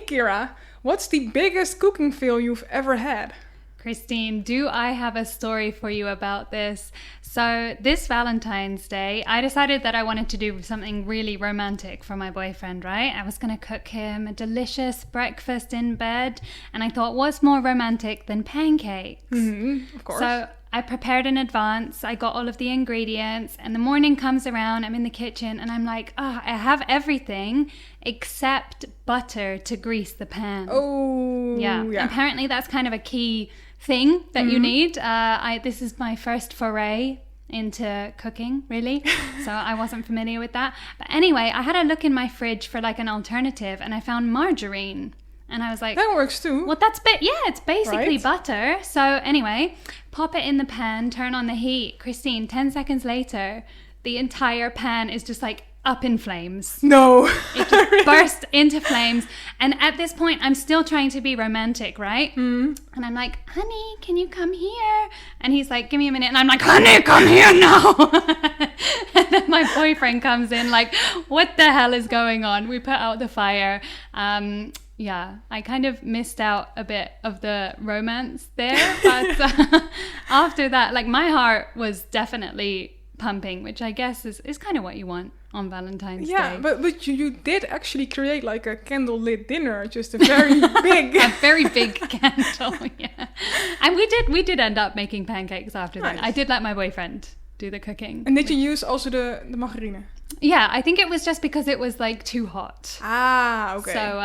Ciara, what's the biggest cooking fail you've ever had? Christine, do I have a story for you about this? So this Valentine's Day, I decided that I wanted to do something really romantic for my boyfriend, right? I was going to cook him a delicious breakfast in bed, and I thought, what's more romantic than pancakes? Of course. So I prepared in advance, I got all of the ingredients, and the morning comes around, I'm in the kitchen, and I'm like, I have everything except butter to grease the pan. Oh, yeah. Apparently that's kind of a key thing that you need. This is my first foray into cooking, really, so I wasn't familiar with that. But anyway, I had a look in my fridge for like an alternative, and I found margarine, and I was like, that works too. well, it's basically butter. So anyway, pop it in the pan, turn on the heat. Christine, 10 seconds later, the entire pan is just like up in flames. No. It just burst into flames. And at this point, I'm still trying to be romantic, right? And I'm like, honey, can you come here? And he's like, give me a minute. And I'm like, honey, come here now. And then my boyfriend comes in like, what the hell is going on? We put out the fire. Yeah, I kind of missed out a bit of the romance there. But after that, like my heart was definitely pumping, which I guess is kind of what you want on Valentine's Day. Yeah, but you did actually create like a candlelit dinner, just a very big... a very big candle, yeah. And we did end up making pancakes after that. I did let my boyfriend do the cooking. And did you use also the margarine? Yeah, I think it was just because it was like too hot. Ah, okay. So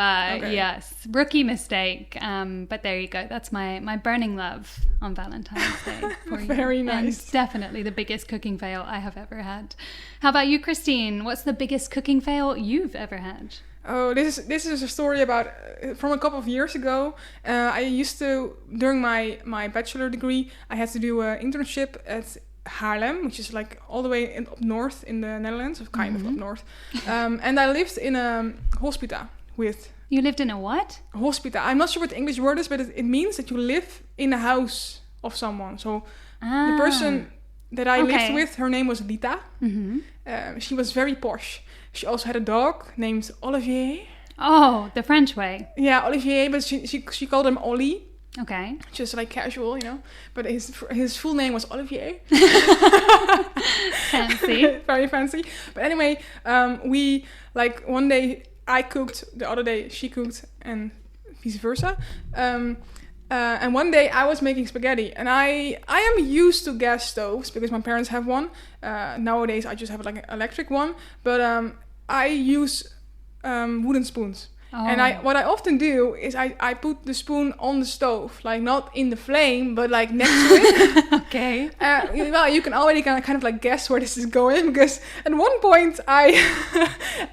yes, rookie mistake. But there you go. That's my burning love on Valentine's Day for you. Very nice. And definitely the biggest cooking fail I have ever had. How about you, Christine? What's the biggest cooking fail you've ever had? Oh, this is a story about from a couple of years ago. I used to, during my bachelor degree, I had to do an internship at Haarlem, which is like all the way up north in the Netherlands, of kind of up north. And I lived in a hospita with... You lived in a what? Hospita. I'm not sure what the English word is, but it means that you live in a house of someone. So the person that I lived with, her name was Lita. She was very posh. She also had a dog named Olivier. Oh, the French way. Yeah, Olivier, but she called him Ollie. Okay. Just like casual, you know. But his full name was Olivier. Fancy. Very fancy. But anyway, we, like, one day I cooked, the other day she cooked, and vice versa. And one day I was making spaghetti. And I am used to gas stoves because my parents have one. Nowadays I just have like an electric one. But I use wooden spoons. Oh. And what I often do is I put the spoon on the stove, like not in the flame, but like next to it. Okay. Well, you can already kind of like guess where this is going, because at one point I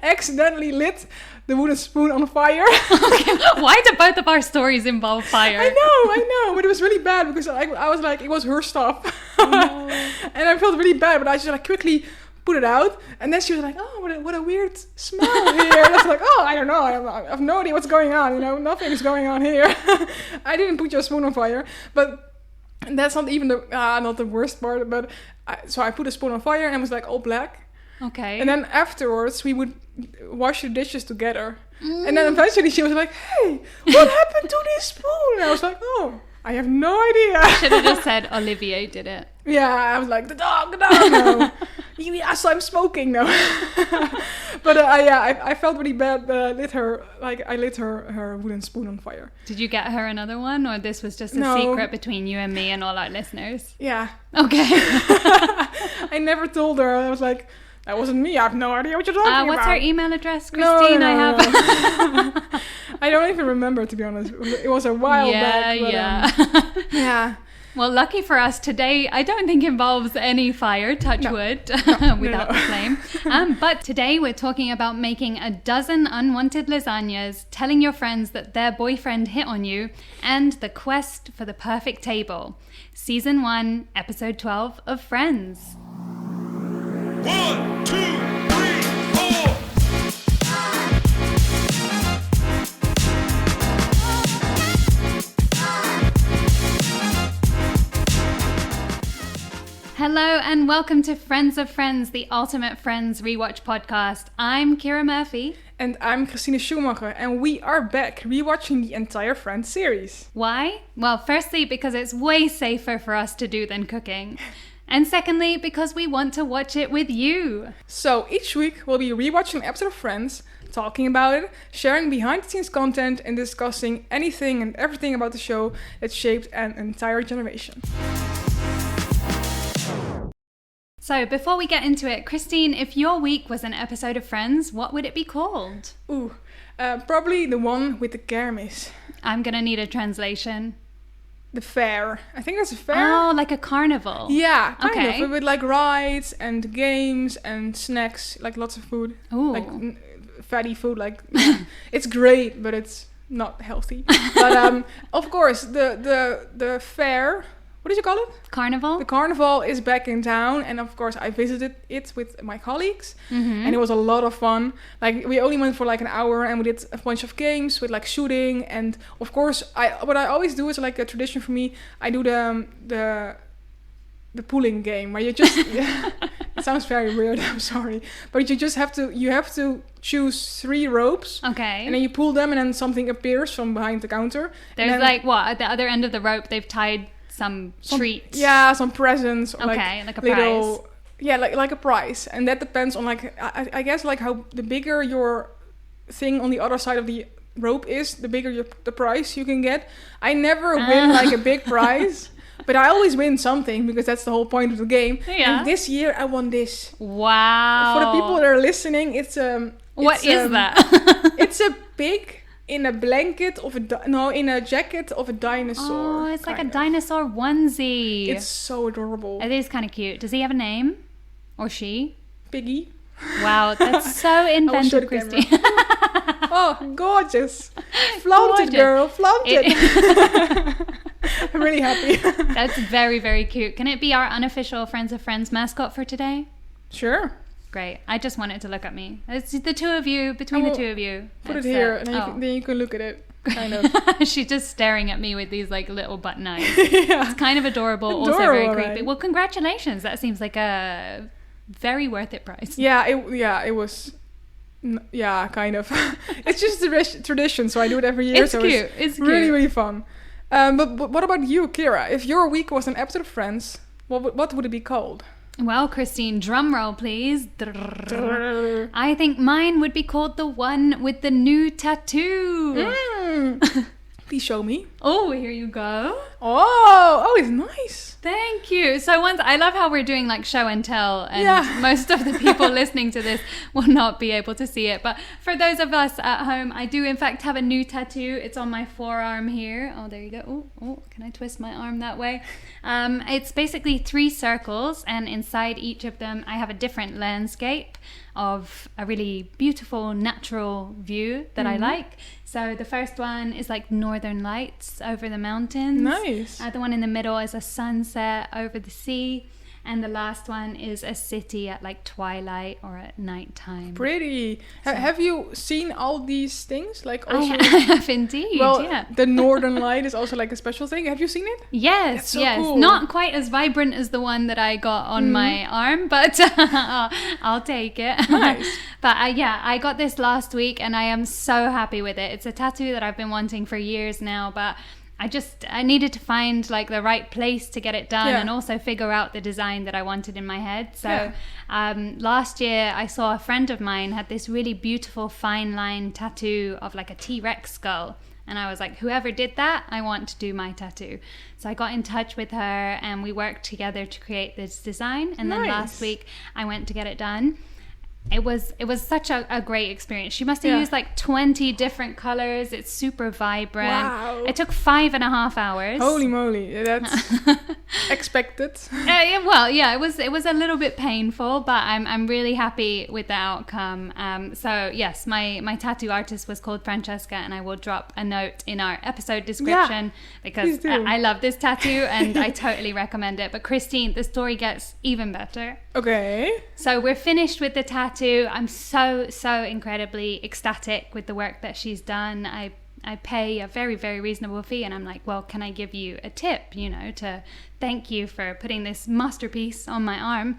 accidentally lit the wooden spoon on fire. Okay. Why do both of our stories involve fire? I know, but it was really bad because I was like, it was her stuff. Oh, no. And I felt really bad, but I just like quickly put it out, and then she was like, oh, what a weird smell here. And I was like, oh, I don't know, I have no idea what's going on, you know, nothing's going on here. I didn't put your spoon on fire, but that's not even not the worst part. But so I put a spoon on fire, and it was like all black. Okay. And then afterwards we would wash the dishes together, and then eventually she was like, hey, what happened to this spoon? And I was like, oh, I have no idea. Should have just said Olivier did it. Yeah, I was like, the dog, no. Yes, I'm smoking, no. But I felt really bad that I lit her wooden spoon on fire. Did you get her another one, or this was just a secret between you and me and all our listeners? Yeah. Okay. I never told her. I was like, that wasn't me. I have no idea what you're talking about. What's her email address, Christine? No. I don't even remember, to be honest. It was a while back. But, yeah. Well, lucky for us, today I don't think involves any fire, touch wood, without the flame. But today we're talking about making a dozen unwanted lasagnas, telling your friends that their boyfriend hit on you, and the quest for the perfect table. Season 1, Episode 12 of Friends. 1, 2, 3, 4. Hello and welcome to Friends of Friends, the Ultimate Friends Rewatch podcast. I'm Ciara Murphy. And I'm Christine Schumacher, and we are back rewatching the entire Friends series. Why? Well, firstly, because it's way safer for us to do than cooking. And secondly, because we want to watch it with you. So each week we'll be rewatching an episode of Friends, talking about it, sharing behind the scenes content, and discussing anything and everything about the show that shaped an entire generation. So before we get into it, Christine, if your week was an episode of Friends, what would it be called? Probably the one with the kermis. I'm gonna need a translation. The fair. I think that's a fair. Oh, like a carnival. Yeah, kind of. With like rides and games and snacks, like lots of food. Ooh. Like fatty food, like it's great, but it's not healthy. But of course, the fair. What did you call it? Carnival? The carnival is back in town, and of course I visited it with my colleagues, and it was a lot of fun. Like, we only went for like an hour, and we did a bunch of games with like shooting, and of course what I always do is like a tradition for me. I do the pulling game where you just it sounds very weird, I'm sorry, but you have to choose 3 ropes, okay, and then you pull them, and then something appears from behind the counter. There's like what at the other end of the rope they've tied some treat. Yeah, some presents. Or like a little, prize. Yeah, like a prize. And that depends on like, I guess like how the bigger your thing on the other side of the rope is, the bigger the prize you can get. I never win like a big prize, but I always win something because that's the whole point of the game. Yeah. And this year I won this. Wow. For the people that are listening, it's what is that? It's a pig in a blanket of in a jacket of a dinosaur. Oh, it's like a dinosaur onesie. It's so adorable. It is kind of cute. Does he have a name? Or she? Piggy. Wow, that's so inventive, Christine. Oh, gorgeous. Flaunt it, girl. Flaunt it. I'm really happy. That's very, very cute. Can it be our unofficial Friends of Friends mascot for today? Sure. Great. I just want it to look at me. It's the two of you, between the two of you. Put it here, and then you can look at it, kind of. She's just staring at me with these like little button eyes. Yeah. It's kind of adorable, also very creepy. Right. Well, congratulations. That seems like a very worth it prize. Yeah, it was. Yeah, kind of. It's just a tradition, so I do it every year. It's cute. It's really, cute. really fun. But what about you, Ciara? If your week was an episode of Friends, what would it be called? Well, Christine, drum roll, please. I think mine would be called the one with the new tattoo. Please show me. Oh, here you go. Oh, it's nice. Thank you. So I love how we're doing like show and tell, and most of the people listening to this will not be able to see it. But for those of us at home, I do in fact have a new tattoo. It's on my forearm here. Oh, there you go. Oh, can I twist my arm that way? It's basically 3 circles, and inside each of them I have a different landscape of a really beautiful natural view that I like. So the first one is like northern lights over the mountains. Nice. The one in the middle is a sunset over the sea. And the last one is a city at like twilight or at nighttime. Pretty. Have you seen all these things? Like also, I have indeed. Well, yeah. The northern light is also like a special thing. Have you seen it? Yes, That's so yes. cool. Not quite as vibrant as the one that I got on my arm, but I'll take it. Nice. But I got this last week and I am so happy with it. It's a tattoo that I've been wanting for years now, but I needed to find like the right place to get it done and also figure out the design that I wanted in my head. So last year I saw a friend of mine had this really beautiful fine line tattoo of like a T-Rex skull. And I was like, whoever did that, I want to do my tattoo. So I got in touch with her and we worked together to create this design. And then last week I went to get it done. It was such a great experience. She must have used like 20 different colors. It's super vibrant. Wow. It took 5.5 hours. Holy moly, that's expected. It was a little bit painful, but I'm really happy with the outcome. So yes, my tattoo artist was called Francesca, and I will drop a note in our episode description because I love this tattoo and I totally recommend it. But Christine, the story gets even better. Okay. So we're finished with the tattoo. I'm so incredibly ecstatic with the work that she's done. I I pay a very, very reasonable fee, and I'm like, well, can I give you a tip, to thank you for putting this masterpiece on my arm?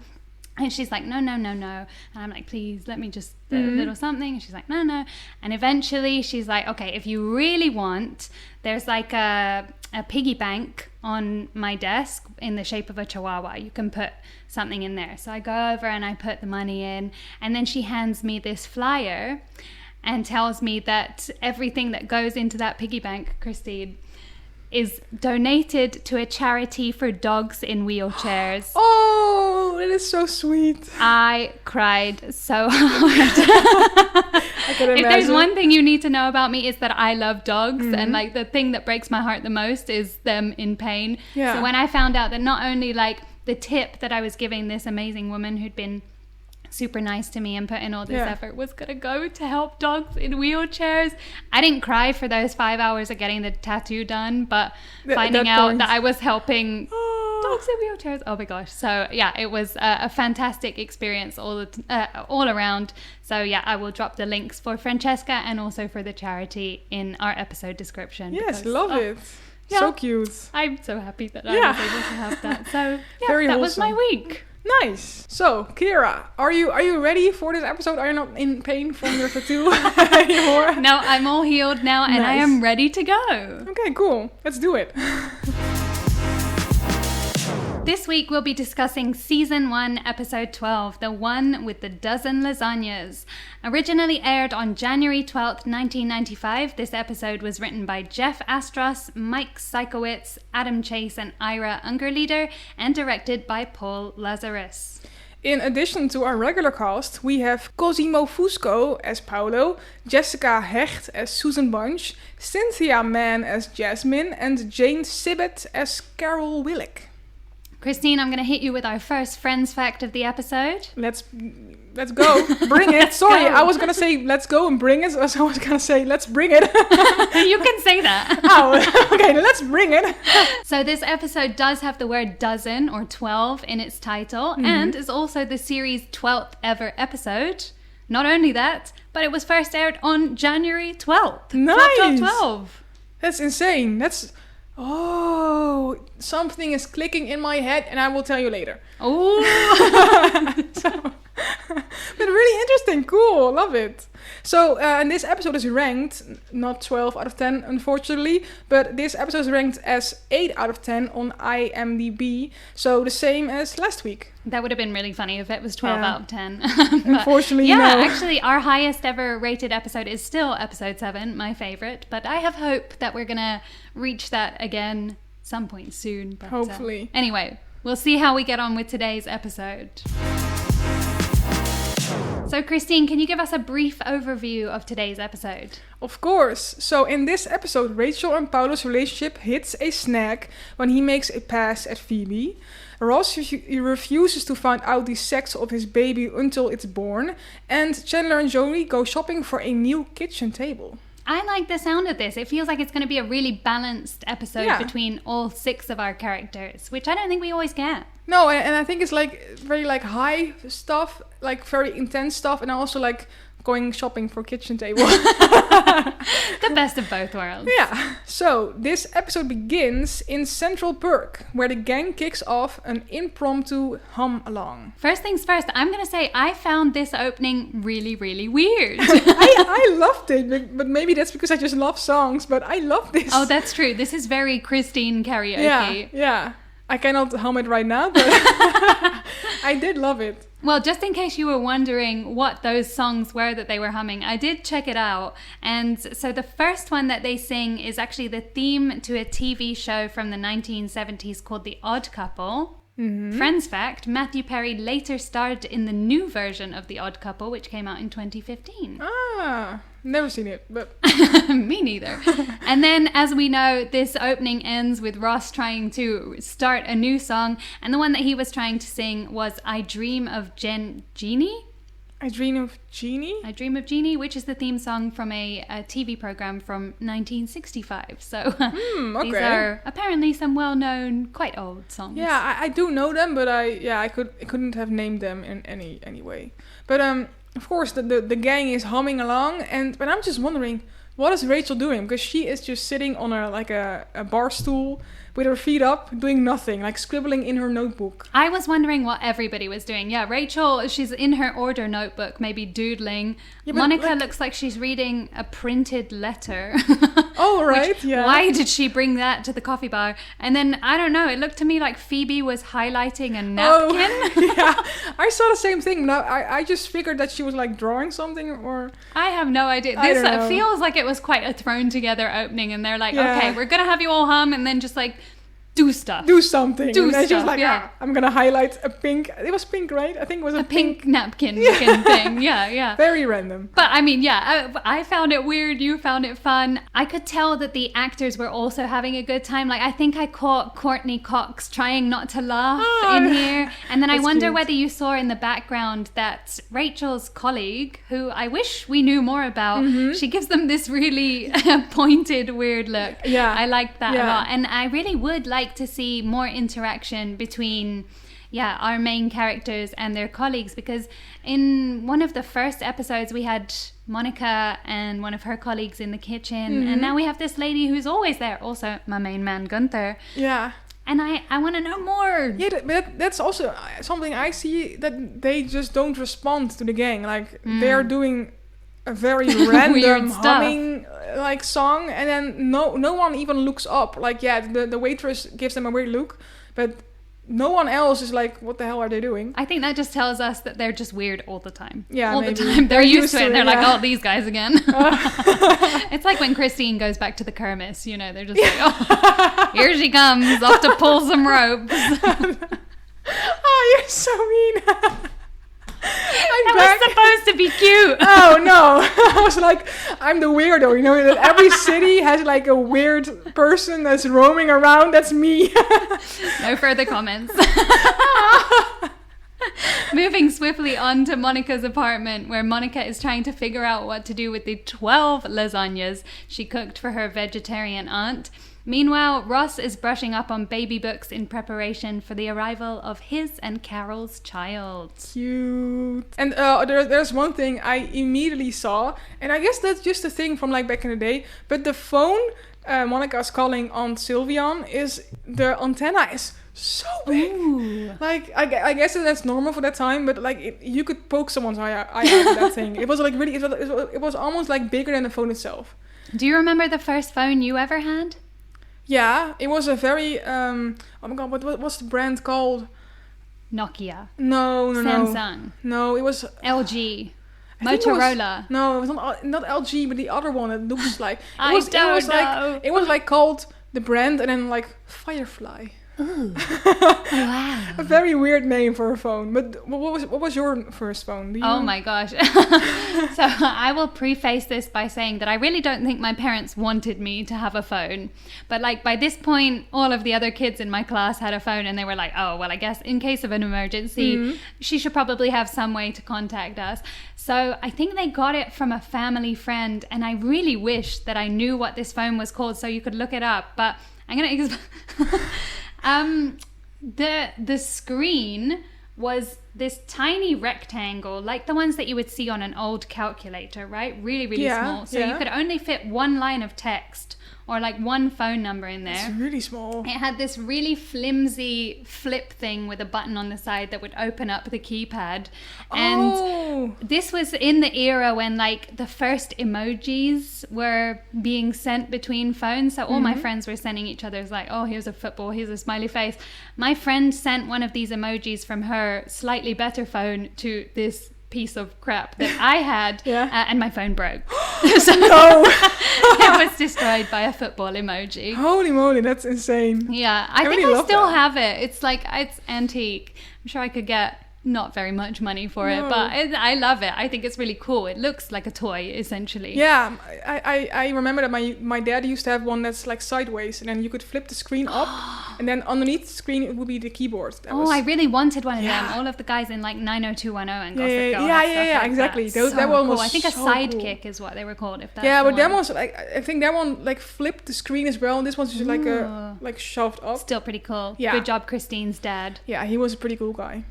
And she's like, no. And I'm like, please, let me just a little something. And she's like, no. And eventually she's like, okay, if you really want, there's like a piggy bank on my desk in the shape of a chihuahua. You can put something in there. So I go over and I put the money in. And then she hands me this flyer and tells me that everything that goes into that piggy bank, Christine, is donated to a charity for dogs in wheelchairs. Oh, that is so sweet. I cried so hard. I can imagine. If there's one thing you need to know about me, is that I love dogs, and like the thing that breaks my heart the most is them in pain. Yeah. So when I found out that not only like the tip that I was giving this amazing woman who'd been super nice to me and put in all this effort was gonna go to help dogs in wheelchairs, I didn't cry for those 5 hours of getting the tattoo done, but finding out that I was helping dogs in wheelchairs, oh my gosh. So yeah, it was a fantastic experience all around. So yeah, I will drop the links for Francesca and also for the charity in our episode description. Yes, love it. Yeah, so cute. I'm so happy that I was able to have that. So yeah, Very that wholesome. was my week. Nice. So, Ciara, are you ready for this episode? Are you not in pain from your tattoo anymore? No, I'm all healed now, and I am ready to go. Okay, cool. Let's do it. This week we'll be discussing Season 1, Episode 12, the one with the Dozen Lasagnas. Originally aired on January 12th, 1995, this episode was written by Jeff Astros, Mike Sikowitz, Adam Chase, and Ira Ungerleider, and directed by Paul Lazarus. In addition to our regular cast, we have Cosimo Fusco as Paolo, Jessica Hecht as Susan Bunch, Cynthia Mann as Jasmine, and Jane Sibbett as Carol Willick. Christine, I'm going to hit you with our first Friends fact of the episode. Let's go. Bring it. Sorry, I was going to say let's go and bring it. So I was going to say let's bring it. You can say that. Oh, okay, let's bring it. So this episode does have the word dozen or 12 in its title, and is also the series' 12th ever episode. Not only that, but it was first aired on January 12th. Nice. 12. That's insane. Oh, something is clicking in my head, and I will tell you later. Oh. But really interesting. Cool. Love it. So, and this episode is ranked, not 12 out of 10, unfortunately, but this episode is ranked as 8 out of 10 on IMDb, so the same as last week. That would have been really funny if it was 12 out of 10. Unfortunately, yeah, no. Actually, our highest ever rated episode is still episode 7, my favorite, but I have hope that we're going to reach that again some point soon. But, hopefully. Anyway, we'll see how we get on with today's episode. So, Christine, can you give us a brief overview of today's episode? Of course. So in this episode, Rachel and Paolo's relationship hits a snag when he makes a pass at Phoebe. Ross he refuses to find out the sex of his baby until it's born. And Chandler and Joey go shopping for a new kitchen table. I like the sound of this. It feels like it's going to be a really balanced episode between all 6 of our characters, which I don't think we always get. No, and I think it's like very like high stuff, like very intense stuff, and also like going shopping for kitchen table. The best of both worlds. Yeah. So this episode begins in Central Perk, where the gang kicks off an impromptu hum along. First things first, I'm going to say I found this opening really, really weird. I loved it, but maybe that's because I just love songs, but I love this. Oh, that's true. This is very Christine karaoke. Yeah. I cannot hum it right now, but I did love it. Well, just in case you were wondering what those songs were that they were humming, I did check it out. And so the first one that they sing is actually the theme to a TV show from the 1970s called The Odd Couple. Mm-hmm. Friends fact, Matthew Perry later starred in the new version of The Odd Couple, which came out in 2015. Ah, never seen it, but... Me neither. And then, as we know, this opening ends with Ross trying to start a new song, and the one that he was trying to sing was I Dream of Jeannie? I Dream of Jeannie? I Dream of Jeannie, which is the theme song from a TV program from 1965. So okay. These are apparently some well-known, quite old songs. Yeah, I do know them, but I couldn't have named them in any way. But of course, the gang is humming along, but I'm just wondering, what is Rachel doing? Because she is just sitting on a bar stool with her feet up, doing nothing, like scribbling in her notebook. I was wondering what everybody was doing. Yeah, Rachel, she's in her order notebook, maybe doodling. Yeah, Monica looks like she's reading a printed letter. Oh, right, yeah. Why did she bring that to the coffee bar? And then, I don't know, it looked to me like Phoebe was highlighting a napkin. Oh, yeah, I saw the same thing. No, I just figured that she was like drawing something or... I have no idea. This feels like it was quite a thrown together opening, and they're like, okay, we're going to have you all hum, and then just like... Do stuff. Do something. Do and stuff, just like, I'm going to highlight a pink... It was pink, right? I think it was a pink napkin looking thing. Yeah. Very random. But I mean, I found it weird. You found it fun. I could tell that the actors were also having a good time. Like, I think I caught Courtney Cox trying not to laugh in here. And then I wonder whether you saw in the background that Rachel's colleague, who I wish we knew more about, she gives them this really pointed, weird look. Yeah. I liked that a lot. And I really would like to see more interaction between our main characters and their colleagues, because in one of the first episodes we had Monica and one of her colleagues in the kitchen, and now we have this lady who's always there, also my main man Gunther. And I want to know more. Yeah, but that's also something I see, that they just don't respond to the gang. Like, they're doing a very random humming like song, and then no one even looks up. Like, the waitress gives them a weird look, but no one else is like, what the hell are they doing? I think that just tells us that they're just weird all the time. Yeah, all the time. They're used to it. They're like, oh, these guys again. It's like when Christine goes back to the kermis, you know, they're just like, oh, here she comes, off to pull some ropes. Oh, you're so mean. That was supposed to be cute. Oh no. I was like, I'm the weirdo, you know, that every city has like a weird person that's roaming around. That's me. No further comments. Moving swiftly on to Monica's apartment, where Monica is trying to figure out what to do with the 12 lasagnas she cooked for her vegetarian aunt. Meanwhile, Ross is brushing up on baby books in preparation for the arrival of his and Carol's child. Cute. And there's one thing I immediately saw, and I guess that's just a thing from like back in the day, but the phone Monica's calling Aunt Sylvia on, is the antenna is so big. Ooh. Like, I guess that's normal for that time, but like you could poke someone's eye out with that thing. It was like really, it was almost like bigger than the phone itself. Do you remember the first phone you ever had? Yeah, it was a very, oh my god, what's the brand called? Nokia. No. Samsung. No, it was... LG. Motorola. It was not LG, but the other one. It looks like... It was like called the brand and then like Firefly. Ooh. Wow. A very weird name for a phone. But what was your first phone? Oh my gosh. So I will preface this by saying that I really don't think my parents wanted me to have a phone. But like by this point, all of the other kids in my class had a phone, and they were like, oh, well, I guess in case of an emergency, she should probably have some way to contact us. So I think they got it from a family friend, and I really wish that I knew what this phone was called so you could look it up. But I'm going to... the screen was this tiny rectangle, like the ones that you would see on an old calculator, right? Really, really small. So you could only fit one line of text or like one phone number in there. It's really small. It had this really flimsy flip thing with a button on the side that would open up the keypad. And this was in the era when like the first emojis were being sent between phones. So all my friends were sending each other's like, oh, here's a football, here's a smiley face. My friend sent one of these emojis from her slightly better phone to this piece of crap that I had, and my phone broke. So no. It was destroyed by a football emoji. Holy moly, that's insane. Yeah, I think I still have it. It's like, it's antique. I'm sure I could get not very much money for it, but I love it. I think it's really cool. It looks like a toy, essentially. Yeah, I remember that my dad used to have one that's like sideways, and then you could flip the screen up, and then underneath the screen it would be the keyboard. I really wanted one of them. All of the guys in like 90210 and Gossip Girl. Yeah, exactly. That one was cool. I think a so sidekick cool. is what they were called. If that's but that one's like, I think that one like flipped the screen as well, and this one's just like shoved up. Still pretty cool. Yeah. Good job, Christine's dad. Yeah, he was a pretty cool guy.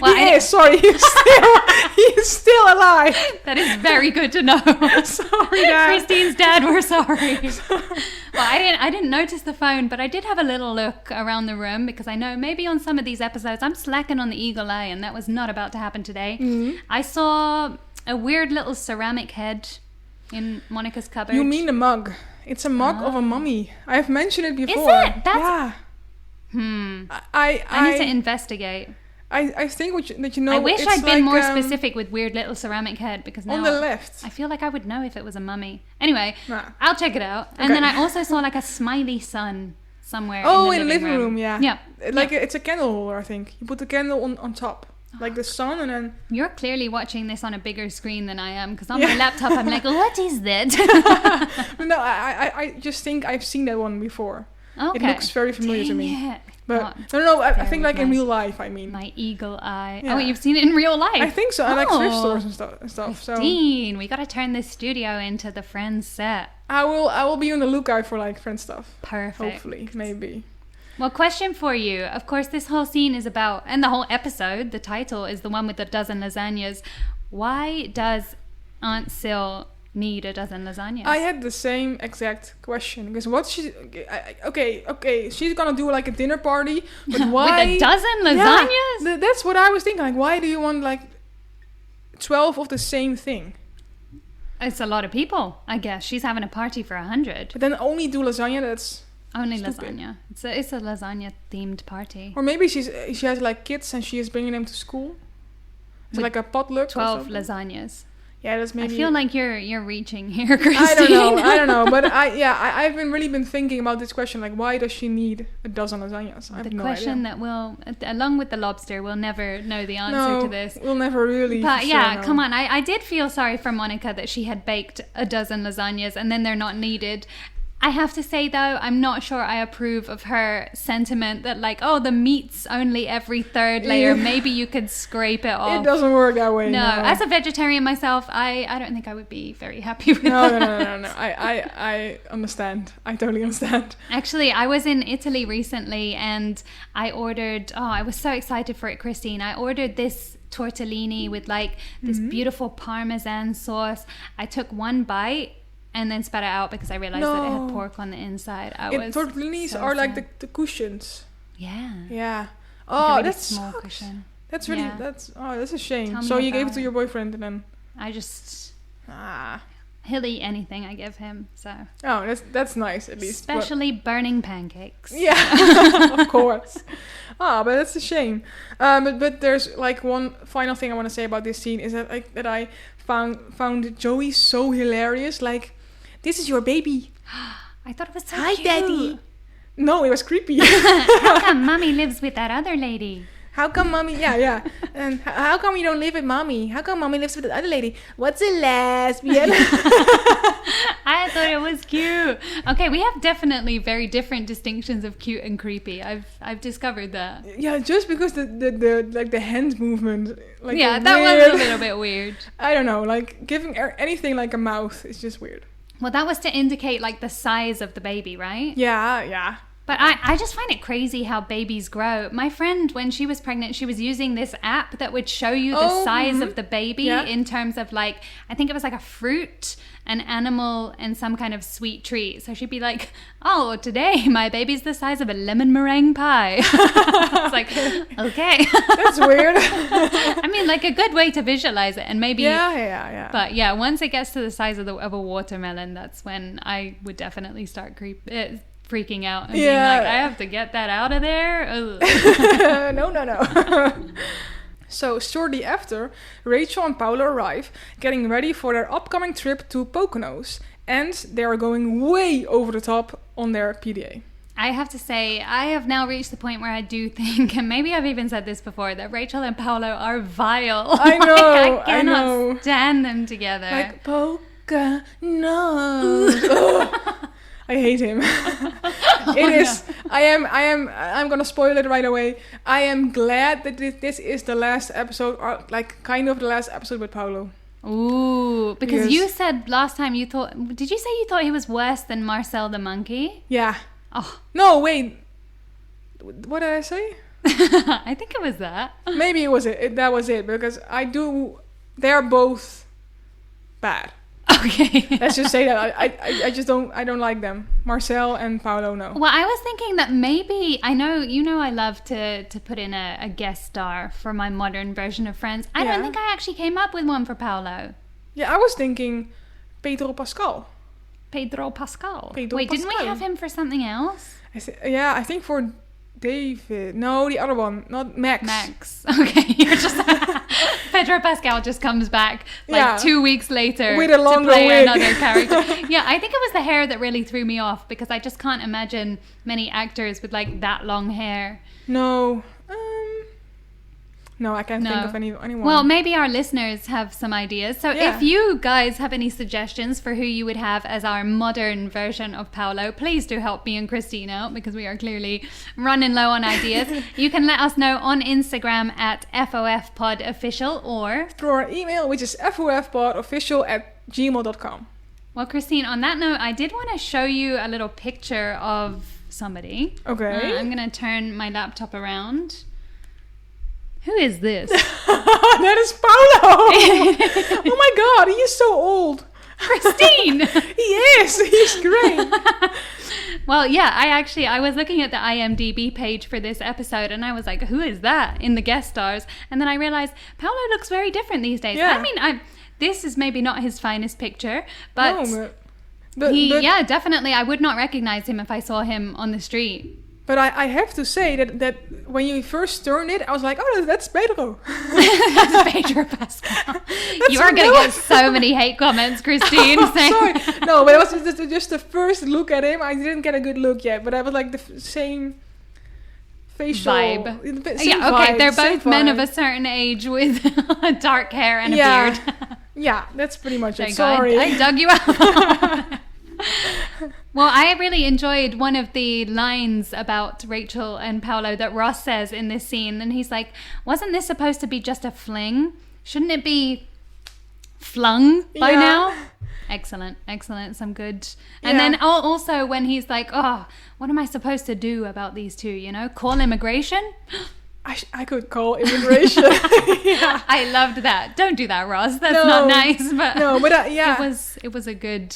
Well, he is. Sorry, he's still alive. That is very good to know. Sorry, Dad. Christine's dad, we're sorry. Well, I didn't notice the phone, but I did have a little look around the room because I know maybe on some of these episodes I'm slacking on the eagle eye, and that was not about to happen today. Mm-hmm. I saw a weird little ceramic head in Monica's cupboard. You mean the mug? It's a mug of a mummy. I've mentioned it before. Is it? That's... Yeah. I need to investigate. I think that you know. I wish it's I'd been like, more specific with weird little ceramic head because now on the left. I feel like I would know if it was a mummy. Anyway, Nah. I'll check it out. And then I also saw like a smiley sun somewhere. Oh, in the living room. Yeah. Yeah. It's a candle holder, I think. You put the candle on top, like the sun, and then. You're clearly watching this on a bigger screen than I am because on my laptop I'm like, what is that? No, I just think I've seen that one before. Okay. It looks very familiar to me. It. But no, I think like in real life, I mean. My eagle eye. Yeah. Oh, you've seen it in real life? I think so. I like thrift stores and stuff. So Christine, we got to turn this studio into the Friends set. I will be on the lookout for like Friends stuff. Perfect. Hopefully, maybe. Well, question for you. Of course, this whole scene is about, and the whole episode, the title is the one with the dozen lasagnas. Why does Aunt Sil need a dozen lasagnas? I had the same exact question because what okay, she's gonna do like a dinner party, but why with a dozen lasagnas? Yeah, that's what I was thinking. Like, why do you want like 12 of the same thing? It's a lot of people, I guess. She's having a party for 100. But then only do lasagna. That's only stupid. Lasagna. It's a lasagna themed party. Or maybe she has like kids and she is bringing them to school. It's With like a potluck. 12 lasagnas. Yeah, that's maybe. I feel like you're reaching here, Christine. I don't know, but I've been thinking about this question, like why does she need a dozen lasagnas? I have The no question idea. that will, along with the lobster, we'll never know the answer to this. We'll never really. But yeah, know. come on. I did feel sorry for Monica that she had baked a dozen lasagnas and then they're not needed. I have to say though, I'm not sure I approve of her sentiment that like, oh, the meat's only every third layer. Yeah. Maybe you could scrape it off. It doesn't work that way. No, No, as a vegetarian myself, I don't think I would be very happy with no, that. no. I understand. I totally understand. Actually, I was in Italy recently and I ordered, I was so excited for it, Christine. I ordered this tortellini with like this beautiful Parmesan sauce. I took one bite and then spat it out because I realized that it had pork on the inside. Tortellinis so are like sad. the cushions. Yeah. Yeah. Like Oh, a really that's small cushion. That's really Yeah. that's a shame. Tell me So you gave it about to it. your boyfriend and then He'll eat anything I give him, so. Oh, that's nice at least. But- Especially burning pancakes. Yeah, of course. But that's a shame. But there's like one final thing I want to say about this scene is that I found Joey so hilarious. Like, this is your baby. I thought it was so Hi, cute. Daddy. No, it was creepy. How come Mommy lives with that other lady? How come Mommy? Yeah. And how come you don't live with Mommy? How come Mommy lives with the other lady? What's a lesbian? I thought it was cute. Okay, we have definitely very different distinctions of cute and creepy. I've discovered that. Yeah, just because the like the hand movement. Like Yeah, the that was weird- a little bit weird. I don't know. Like giving anything like a mouth is just weird. Well, that was to indicate like the size of the baby, right? Yeah. But I just find it crazy how babies grow. My friend, when she was pregnant, she was using this app that would show you the size of the baby in terms of like, I think it was like a fruit, an animal, and some kind of sweet treat. So she'd be like, oh, today my baby's the size of a lemon meringue pie. It's like, okay. That's weird. I mean, like a good way to visualize it. And maybe... Yeah. But yeah, once it gets to the size of a watermelon, that's when I would definitely start freaking out and being like, I have to get that out of there. No. So shortly after, Rachel and Paolo arrive, getting ready for their upcoming trip to Poconos, and they are going way over the top on their PDA. I have to say, I have now reached the point where I do think, and maybe I've even said this before, that Rachel and Paolo are vile. I know, I cannot stand them together. Like Poconos. Ugh. I hate him. I'm gonna spoil it right away. I am glad that this is the last episode, or like kind of the last episode with Paolo. Ooh, because Yes. you said last time did you say you thought he was worse than Marcel the monkey? Yeah. Oh. No, wait. What did I say? I think it was that. Maybe it was it. That was it, because they're both bad. Okay. Let's just say that. I just don't like them. Marcel and Paolo, no. Well, I was thinking that maybe, I love to put in a guest star for my modern version of Friends. I don't think I actually came up with one for Paolo. Yeah, I was thinking Pedro Pascal. Pedro Pascal. Wait, Pascal. didn't we have him for something else? I think for David. No, the other one, not Max. Max. Okay, you're just Pedro Pascal just comes back 2 weeks later with a longer to play wig. another character. Yeah, I think it was the hair that really threw me off, because I just can't imagine many actors with like that long hair. No. No, I can't think of anyone. Well, maybe our listeners have some ideas. So if you guys have any suggestions for who you would have as our modern version of Paolo, please do help me and Christine out, because we are clearly running low on ideas. You can let us know on Instagram at FOFPodOfficial or through our email, which is FOFPodofficial@gmail.com. Well, Christine, on that note, I did want to show you a little picture of somebody. Okay. I'm going to turn my laptop around. Who is this? That is Paolo. Oh my God, he is so old. Christine. He is. He's great. Well, yeah, I was looking at the IMDb page for this episode, and I was like, who is that in the guest stars? And then I realized Paolo looks very different these days. Yeah. I mean, this is maybe not his finest picture, but definitely I would not recognize him if I saw him on the street. But I have to say that when you first turned it, I was like, oh, that's Pedro. That's Pedro Pascal. You are going to get so many hate comments, Christine. Sorry. No, but it was just the first look at him. I didn't get a good look yet, but I was like the same facial vibe. Vibe, they're both men of a certain age with dark hair and a beard. Yeah, that's pretty much it. Sorry. I dug you out. Well, I really enjoyed one of the lines about Rachel and Paolo that Ross says in this scene. And he's like, wasn't this supposed to be just a fling? Shouldn't it be flung by now? Excellent. Some good. And then also when he's like, oh, what am I supposed to do about these two? Call immigration? I could call immigration. I loved that. Don't do that, Ross. That's not nice. But it was a good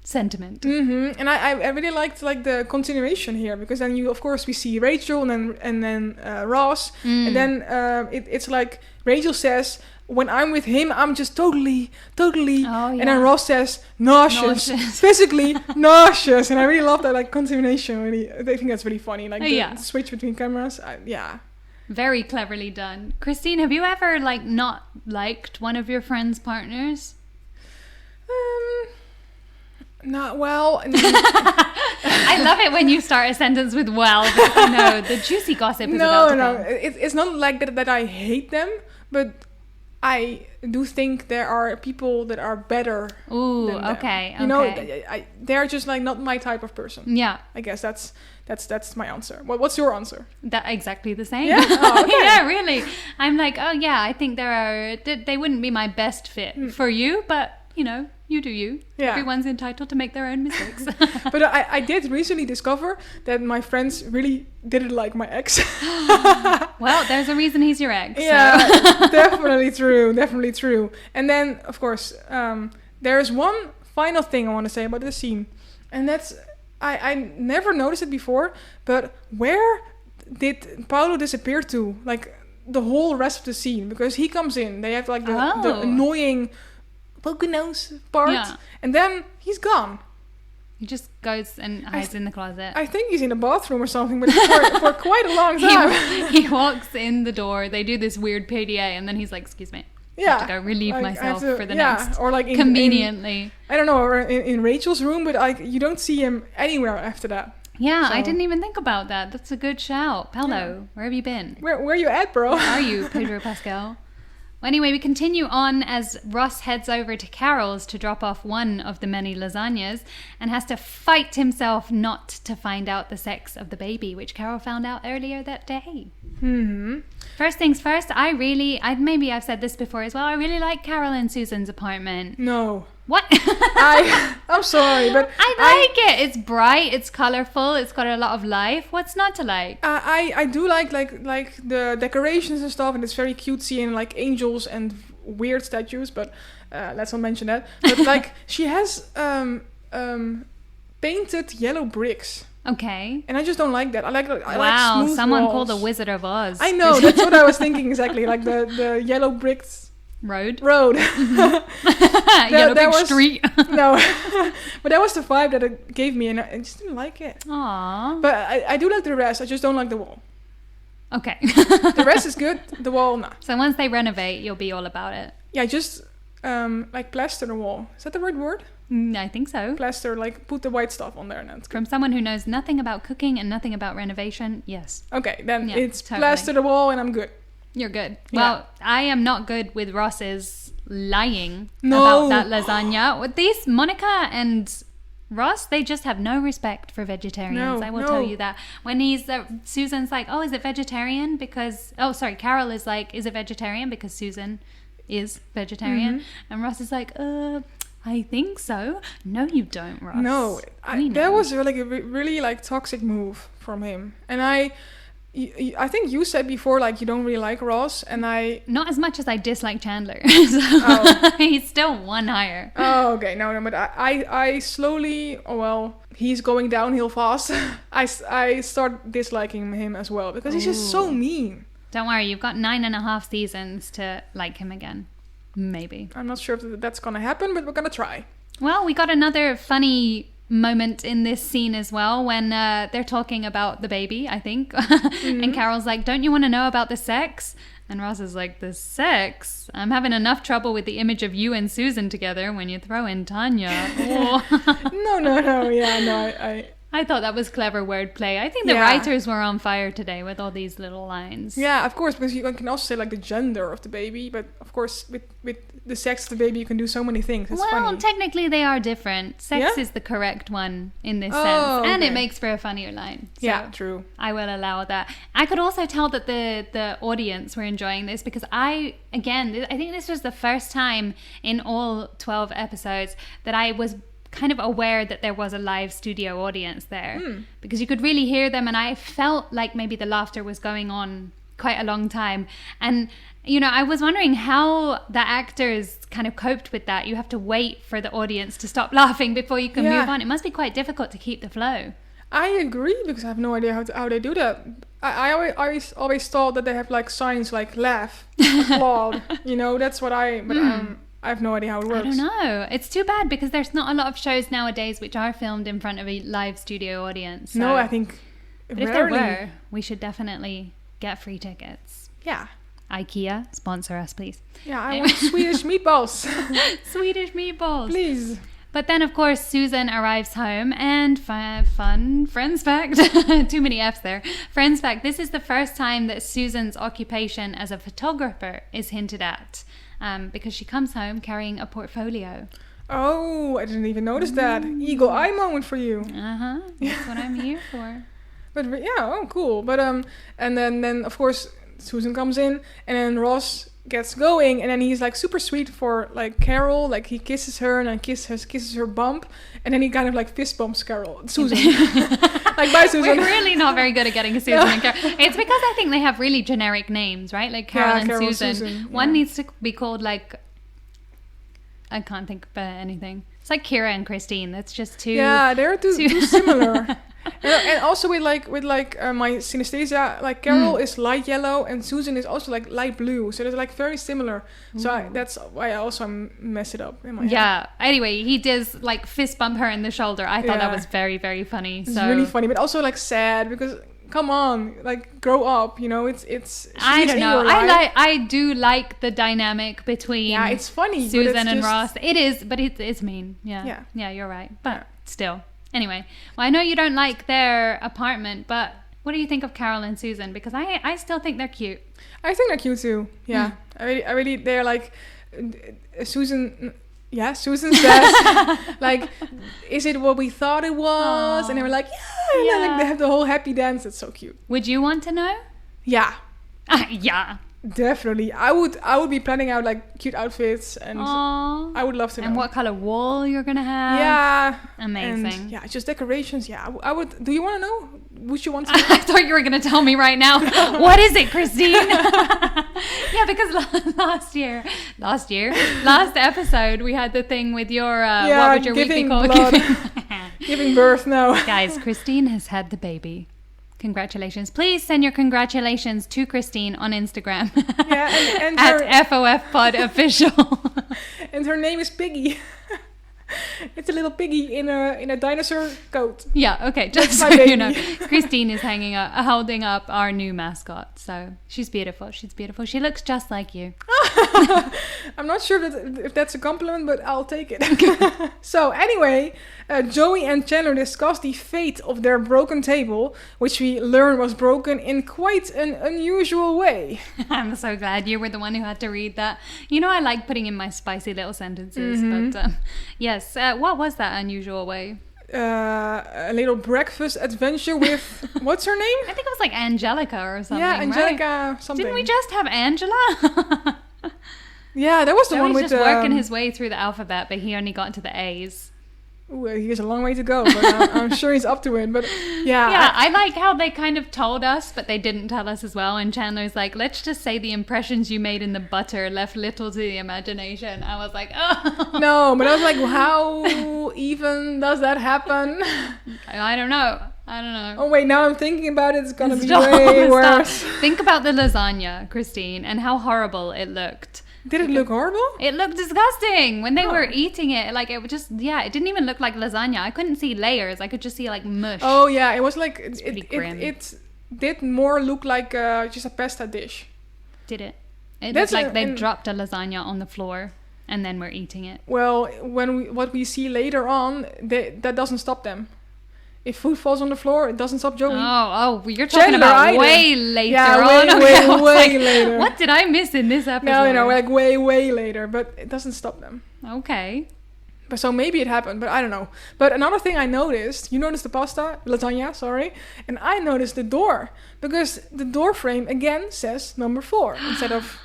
sentiment. Mm-hmm. And I really liked the continuation here, because then we see Rachel and then Ross, and then it's like Rachel says, when I'm with him, I'm just totally, and then Ross says nauseous. Physically nauseous, and I really love that continuation. Really, I think that's really funny. The switch between cameras. Very cleverly done. Christine, have you ever not liked one of your friends' partners? Not well. I love it when you start a sentence with well, because I know the juicy gossip is about to come. It's not like that I hate them, but I do think there are people that are better than them. Okay. They're just not my type of person. Yeah. I guess that's my answer. What's your answer? That exactly the same. Yeah? Oh, okay. Yeah, really. I'm like, I think they wouldn't be my best fit for you, but you do you. Yeah. Everyone's entitled to make their own mistakes. But I did recently discover that my friends really didn't like my ex. Well, there's a reason he's your ex. Yeah, so. Definitely true. And then, of course, there's one final thing I want to say about this scene. And that's, I never noticed it before, but where did Paolo disappear to? The whole rest of the scene. Because he comes in, they have the annoying Poconos part, and then he's gone. He just goes and hides in the closet. I think he's in the bathroom or something, but for quite a long time. He walks in the door, they do this weird PDA, and then he's like, excuse me, I have to go relieve myself for the next. Or conveniently. I don't know, or in Rachel's room, but you don't see him anywhere after that. Yeah, so. I didn't even think about that. That's a good shout. Paolo, where have you been? Where you at, bro? Where are you, Pedro Pascal? Well, anyway, we continue on as Ross heads over to Carol's to drop off one of the many lasagnas and has to fight himself not to find out the sex of the baby, which Carol found out earlier that day. Mm-hmm. First things first, maybe I've said this before as well, I really like Carol and Susan's apartment. No. What? I'm sorry, but I like it. It's bright. It's colorful. It's got a lot of life. What's not to like? I do like the decorations and stuff, and it's very cutesy and like angels and weird statues. But let's not mention that. But like she has painted yellow bricks. Okay. And I just don't like that. I like wow, smooth someone walls. called the Wizard of Oz. I know, that's what I was thinking exactly. Like the yellow bricks road. Mm-hmm. Yellow brick street. No, but that was the vibe that it gave me, and I just didn't like it. Aww. But I do like the rest. I just don't like the wall. Okay. The rest is good. The wall, not. So once they renovate, you'll be all about it. Yeah, just like plaster the wall. Is that the right word? I think so. Plaster, like put the white stuff on there. And from someone who knows nothing about cooking and nothing about renovation, yes. Okay, then it's totally. plaster the wall and I'm good. You're good. Yeah. Well, I am not good with Ross's lying about that lasagna. With these, Monica and Ross, they just have no respect for vegetarians. I will tell you that. When Susan's like, oh, is it vegetarian? Because, Carol is like, is it vegetarian? Because Susan is vegetarian. Mm-hmm. And Ross is like, I think so. No, you don't, Ross. No, that was like a really like toxic move from him. And I think you said before like you don't really like Ross, and not as much as I dislike Chandler. So he's still one higher. Oh, okay. No, but I slowly. Oh well, he's going downhill fast. I start disliking him as well because he's just so mean. Don't worry, you've got 9.5 seasons to like him again. Maybe. I'm not sure if that's gonna happen, but we're gonna try. Well, we got another funny moment in this scene as well when they're talking about the baby, I think. Mm-hmm. And Carol's like, don't you want to know about the sex? And Ross is like, the sex? I'm having enough trouble with the image of you and Susan together when you throw in Tanya. No. Yeah, no, I thought that was clever wordplay. I think the writers were on fire today with all these little lines. Yeah, of course, because you can also say like the gender of the baby, but of course with the sex of the baby you can do so many things. It's funny. Technically they are different. Sex is the correct one in this sense, and it makes for a funnier line. So yeah, true. I will allow that. I could also tell that the audience were enjoying this because I think this was the first time in all 12 episodes that I was kind of aware that there was a live studio audience there because you could really hear them, and I felt like maybe the laughter was going on quite a long time. And I was wondering how the actors kind of coped with that. You have to wait for the audience to stop laughing before you can move on. It must be quite difficult to keep the flow. I agree, because I have no idea how they do that. I always thought that they have like signs like laugh, applaud. That's what I have no idea how it works. I don't know. It's too bad because there's not a lot of shows nowadays which are filmed in front of a live studio audience. So. No, I think But if there were, we should definitely get free tickets. Yeah. IKEA, sponsor us, please. Yeah, I want Swedish meatballs. Swedish meatballs. Please. But then, of course, Susan arrives home and fun friends fact. Too many F's there. Friends fact, this is the first time that Susan's occupation as a photographer is hinted at. Because she comes home carrying a portfolio. Oh, I didn't even notice that. Eagle eye moment for you. That's what I'm here for. But yeah, cool. But and then of course Susan comes in, and then Ross gets going, and then he's like super sweet for like Carol, like he kisses her and then kisses her bump, and then he kind of like fist bumps Susan. Like, bye, Susan. We're really not very good at getting a Susan and Carol. It's because I think they have really generic names, right? Like Carol and Susan. One needs to be called like, I can't think of anything. It's like Ciara and Christine. That's just too. Yeah, they're too similar. And also with my synesthesia, like Carol is light yellow and Susan is also like light blue, so they're like very similar. So that's why I also mess it up in my head. Anyway, he does like fist bump her in the shoulder. I thought that was very, very funny. It's really funny, but also like sad because come on, like grow up. It's. I don't know. I do like the dynamic between. Yeah, it's funny. Susan and Ross. It is, but it's mean. Yeah. Yeah, you're right. But still. Anyway, well, I know you don't like their apartment, but what do you think of Carol and Susan? Because I still think they're cute. I think they're cute too. Yeah, I really, they're like Susan. Yeah, Susan says like, "Is it what we thought it was?" Aww. And they were like, "Yeah." And then, like they have the whole happy dance. It's so cute. Would you want to know? Yeah. Yeah. Definitely. I would be planning out like cute outfits, and Aww. I would love to know. And what color wall you're gonna have. Yeah. Amazing. And, yeah, just decorations. Yeah, I would. Do you want to know? Would you want to? I thought you were going to tell me right now. What is it, Christine? Yeah, because last episode, we had the thing with your, what would your week be called? Giving birth, no. Guys, Christine has had the baby. Congratulations. Please send your congratulations to Christine on Instagram. Yeah, and at FOFPodOfficial. And her name is Piggy. It's a little piggy in a dinosaur coat. Yeah, okay. Just so you know, Christine is holding up our new mascot. So she's beautiful. She's beautiful. She looks just like you. I'm not sure if that's a compliment, but I'll take it. So anyway, Joey and Chandler discuss the fate of their broken table, which we learn was broken in quite an unusual way. I'm so glad you were the one who had to read that. You know, I like putting in my spicy little sentences, but yes. What was that unusual way? A little breakfast adventure with what's her name? I think it was like Angelica or something. Yeah, Angelica right? something. Didn't we just have Angela? Yeah, that was the one with just working his way through the alphabet, but he only got to the A's. Ooh, he has a long way to go, but I'm sure he's up to it. But yeah. Yeah, I like how they kind of told us, but they didn't tell us as well. And Chandler's like, let's just say the impressions you made in the butter left little to the imagination. I was like, oh. No, but I was like, how even does that happen? I don't know. Oh, wait, now I'm thinking about it. It's going to be way worse. Think about the lasagna, Christine, and how horrible it looked. Did it look horrible? It looked disgusting when they were eating it. Like, it would just, it didn't even look like lasagna. I couldn't see layers. I could just see, like, mush. Oh, yeah. It was like, it did more look like just a pasta dish. Did it? It looked like they dropped a lasagna on the floor and then were eating it. Well, what we see later on, that doesn't stop them. If food falls on the floor, it doesn't stop Joey. Oh, you're talking about way later on. Way later. What did I miss in this episode? No, like way later, but it doesn't stop them. Okay. But so maybe it happened, but I don't know. But another thing I noticed, you noticed the lasagna, sorry, and I noticed the door, because the door frame again says number 4 instead of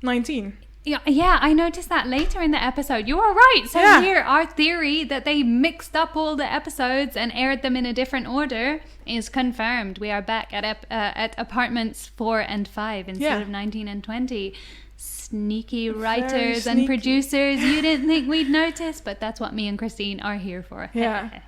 19. Yeah, I noticed that later in the episode. You were right. So here, our theory that they mixed up all the episodes and aired them in a different order is confirmed. We are back at apartments 4 and 5 instead of 19 and 20. Sneaky writers and producers. You didn't think we'd notice, but that's what me and Christine are here for. Yeah.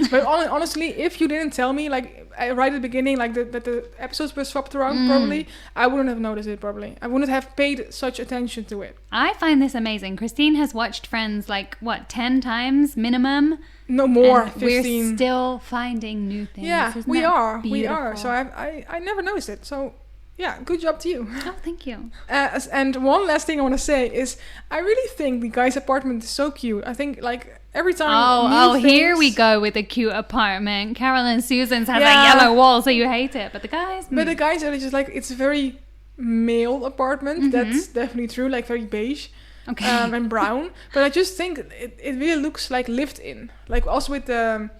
But honestly, if you didn't tell me, like right at the beginning, like that the episodes were swapped around, probably I wouldn't have noticed it. Probably I wouldn't have paid such attention to it. I find this amazing. Christine has watched Friends 10 times minimum. No more. 15. We're still finding new things. Yeah, we are. Beautiful? So I never noticed it. So. Yeah, good job to you. Oh, thank you. And one last thing I want to say is, I really think the guy's apartment is so cute. I think every time. Here we go with a cute apartment. Carol and Susan's has a yellow wall, so you hate it, but the guys. But the guys are just it's a very male apartment. Mm-hmm. That's definitely true. Like very beige. Okay. And brown. But I just think it really looks like lived in. Like also with the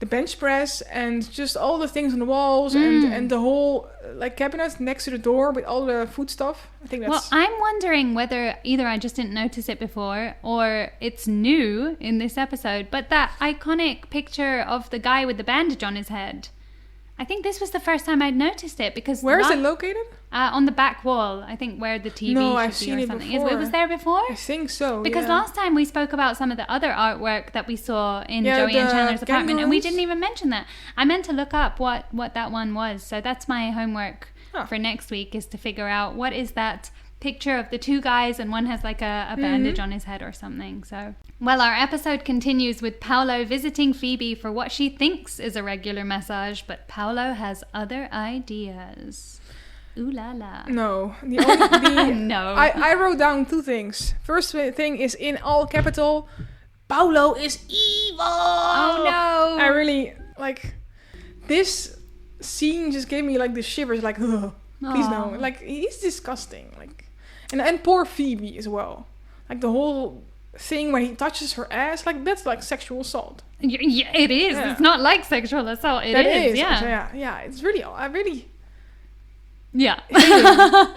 bench press and just all the things on the walls and the whole cabinet next to the door with all the food stuff. I think that's... Well, I'm wondering whether either I just didn't notice it before or it's new in this episode, but that iconic picture of the guy with the bandage on his head. I think this was the first time I'd noticed it because... Where is it located? On the back wall, I think where the TV I've should seen be or it something. before. It was there before? I think so, because last time we spoke about some of the other artwork that we saw in Joey and Chandler's apartment, and we didn't even mention that. I meant to look up what that one was, so that's my homework for next week, is to figure out what is that picture of the two guys and one has like a bandage on his head or something. So, well, our episode continues with Paolo visiting Phoebe for what she thinks is a regular massage, but Paolo has other ideas. Ooh la la. No. No. I wrote down 2 things. First thing is in all capital, Paolo is evil. Oh no. I really this scene just gave me the shivers, ugh, please no. He's disgusting. And poor Phoebe as well. The whole thing when he touches her ass, that's sexual assault. Yeah, it is. Yeah. It's not like sexual assault. It is. Yeah. Yeah. It's really, Yeah.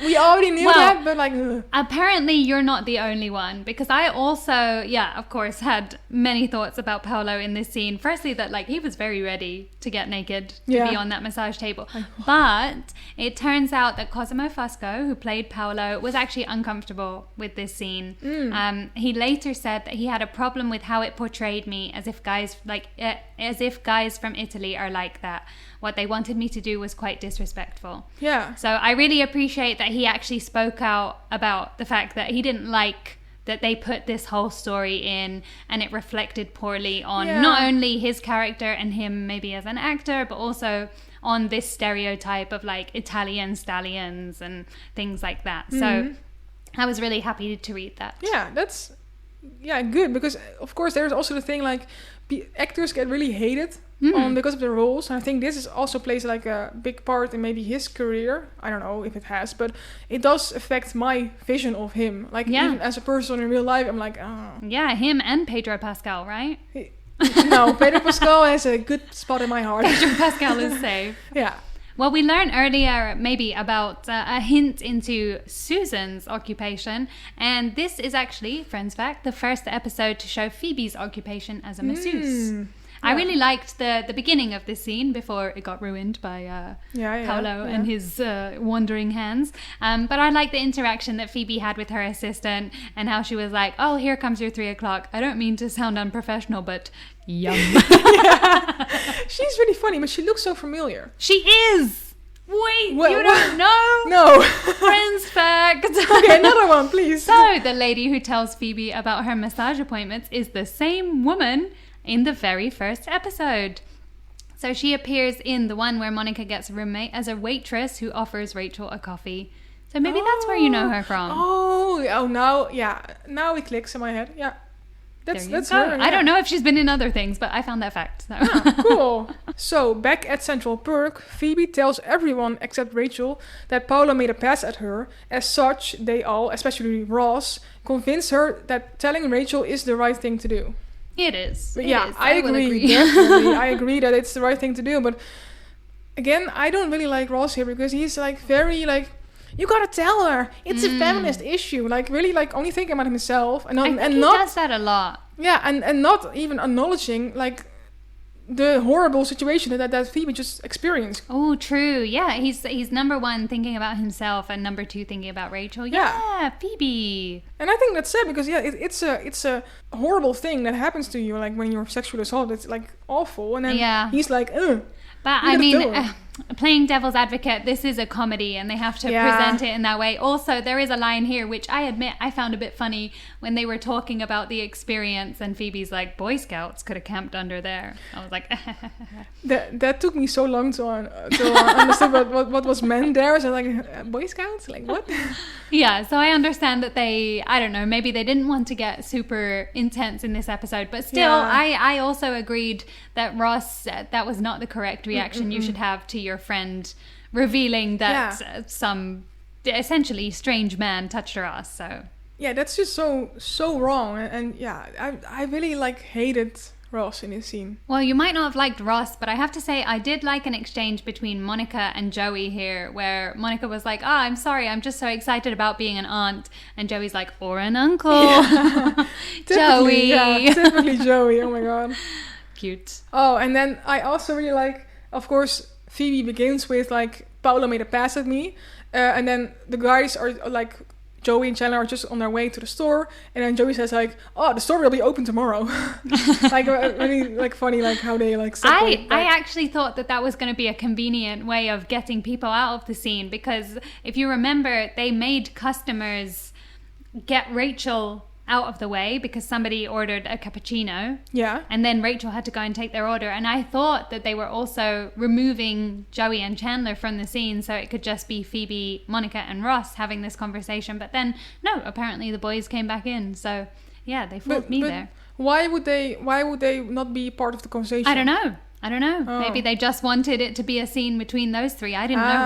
We already knew that, but like... Ugh. Apparently you're not the only one, because I also, of course, had many thoughts about Paolo in this scene. Firstly, that like he was very ready to get naked to be on that massage table. But it turns out that Cosimo Fusco, who played Paolo, was actually uncomfortable with this scene. He later said that he had a problem with how it portrayed me as if guys from Italy are like that. What they wanted me to do was quite disrespectful. Yeah. So I really appreciate that he actually spoke out about the fact that he didn't like that they put this whole story in and it reflected poorly on not only his character and him maybe as an actor, but also on this stereotype of like Italian stallions and things like that. So I was really happy to read that. Yeah, that's good, because of course there's also the thing like actors get really hated because of the roles, and I think this is also plays like a big part in maybe his career. I don't know if it has, but it does affect my vision of him. Like even as a person in real life, I'm like, oh. Yeah, him and Pedro Pascal, right? No, Pedro Pascal has a good spot in my heart. Pedro Pascal is safe. Yeah. Well, we learned earlier maybe about a hint into Susan's occupation, and this is actually, friends fact, the first episode to show Phoebe's occupation as a masseuse. I really liked the beginning of this scene before it got ruined by Paolo and his wandering hands. But I liked the interaction that Phoebe had with her assistant and how she was like, oh, here comes your 3 o'clock. I don't mean to sound unprofessional, but yum. She's really funny, but she looks so familiar. She is! Wait, you don't know? No. Friends fact. Okay, another one, please. So, the lady who tells Phoebe about her massage appointments is the same woman in the very first episode. So she appears in the one where Monica gets a roommate as a waitress who offers Rachel a coffee. So maybe that's where you know her from. Now it clicks in my head. Yeah. That's her. Yeah. I don't know if she's been in other things, but I found that fact. So. Cool. So back at Central Perk, Phoebe tells everyone except Rachel that Paolo made a pass at her. As such, they all, especially Ross, convince her that telling Rachel is the right thing to do. It is. But I agree. Definitely. I agree that it's the right thing to do. But again, I don't really like Ross here because he's like very like, you gotta tell her it's a feminist issue. Like really like only thinking about himself and he does that a lot. Yeah, and not even acknowledging like the horrible situation that Phoebe just experienced. Oh, true. Yeah, he's number one thinking about himself and number two thinking about Rachel. Yeah, Phoebe. And I think that's sad because it's a horrible thing that happens to you like when you're sexually assaulted. It's like awful. And then he's like, ugh. But I mean, playing devil's advocate, this is a comedy and they have to present it in that way. Also, there is a line here which I admit I found a bit funny when they were talking about the experience and Phoebe's like, Boy Scouts could have camped under there. I was like... that took me so long to understand what was meant there. So like, Boy Scouts? Like, what? Yeah, so I understand that I don't know, maybe they didn't want to get super intense in this episode. But still, I also agreed that Ross, that was not the correct reaction you should have to your friend revealing that some essentially strange man touched her ass. So that's just so wrong, and I really like hated Ross in this scene. Well, you might not have liked Ross, but I have to say I did like an exchange between Monica and Joey here, where Monica was like, I'm sorry, I'm just so excited about being an aunt, and Joey's like, or an uncle. Joey. Typically Joey. Oh my god, cute. Oh, and then I also really like, of course, Phoebe begins with like, Paolo made a pass at me, and then the guys are like, Joey and Chandler are just on their way to the store, and then Joey says like, "Oh, the store will be open tomorrow." Like really like funny, like how they like. I actually thought that was going to be a convenient way of getting people out of the scene, because if you remember, they made customers get Rachel out of the way because somebody ordered a cappuccino. Yeah. And then Rachel had to go and take their order. And I thought that they were also removing Joey and Chandler from the scene so it could just be Phoebe, Monica and Ross having this conversation. But then, no, apparently the boys came back in. So, yeah, they fooled me there. Why would they not be part of the conversation? I don't know. Oh. Maybe they just wanted it to be a scene between those three. I didn't know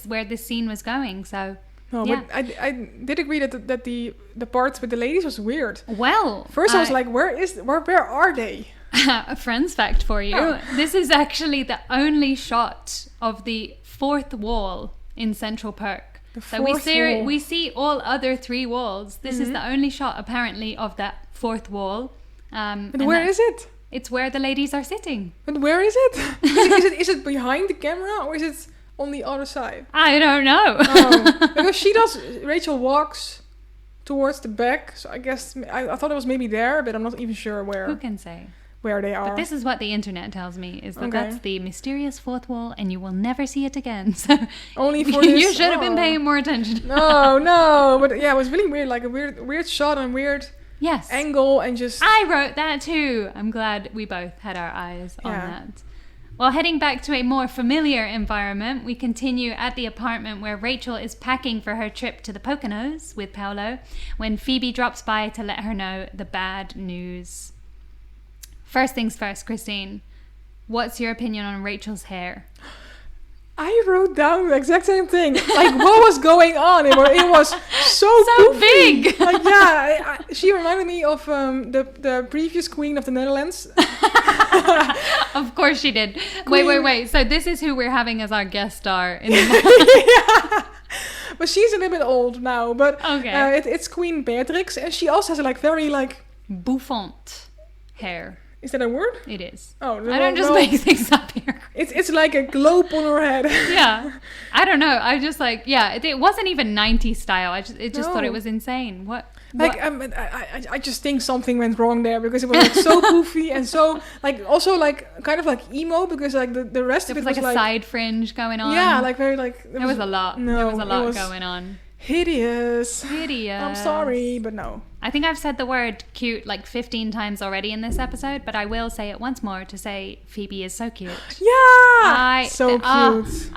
where this scene was going, so... No, but I did agree that the parts with the ladies was weird. Well, first I was like, where are they? A friend's fact for you. Oh. This is actually the only shot of the fourth wall in Central Park. The So we fourth wall. we see all other 3 walls. This is the only shot apparently of that 4th wall. But where is it? It's where the ladies are sitting. But where is it? Is it behind the camera or is it on the other side? I don't know. Oh, because Rachel walks towards the back, so I guess I thought it was maybe there, but I'm not even sure Who can say? where they are. But this is what the internet tells me, is that Okay. that's the mysterious 4th wall and you will never see it again. So Only for this. you should have been paying more attention. No, but yeah, it was really weird, like a weird shot and weird Yes. angle and just. I wrote that too. I'm glad we both had our eyes on Yeah. that. Well, heading back to a more familiar environment, we continue at the apartment where Rachel is packing for her trip to the Poconos with Paolo when Phoebe drops by to let her know the bad news. First things first, Christine. What's your opinion on Rachel's hair? I wrote down the exact same thing. Like, what was going on? It was so poofy. big. Like, yeah, she reminded me of the previous queen of the Netherlands. Of course she did. Wait. So this is who we're having as our guest star in the Yeah. But she's a little bit old now. But Okay. it's Queen Beatrix, and she also has like very like. bouffant hair. Is that a word? It is. Oh, I don't just make things up here. It's like a globe on her head. Yeah. I don't know. I just like, it wasn't even 90s style. I just thought No. it was insane. What? Like I just think something went wrong there because it was like so poofy and so like also like kind of like emo because like the rest There of was it like a side fringe going on. yeah, like very like There was a lot. No, There was a it lot was going on. hideous. Hideous. I'm sorry, but no. I think I've said the word cute like 15 times already in this episode, but I will say it once more to say Phoebe is so cute. Yeah, so cute.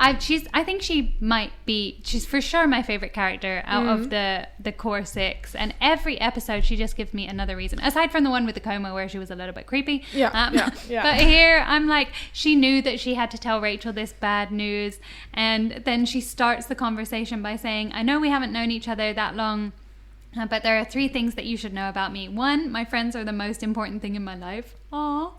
I think she's for sure my favorite character out of the core 6, and every episode she just gives me another reason, aside from the one with the coma where she was a little bit creepy. Yeah. But here I'm like, she knew that she had to tell Rachel this bad news, and then she starts the conversation by saying, I know we haven't known each other that long, but there are 3 things that you should know about me. 1, my friends are the most important thing in my life. Aww.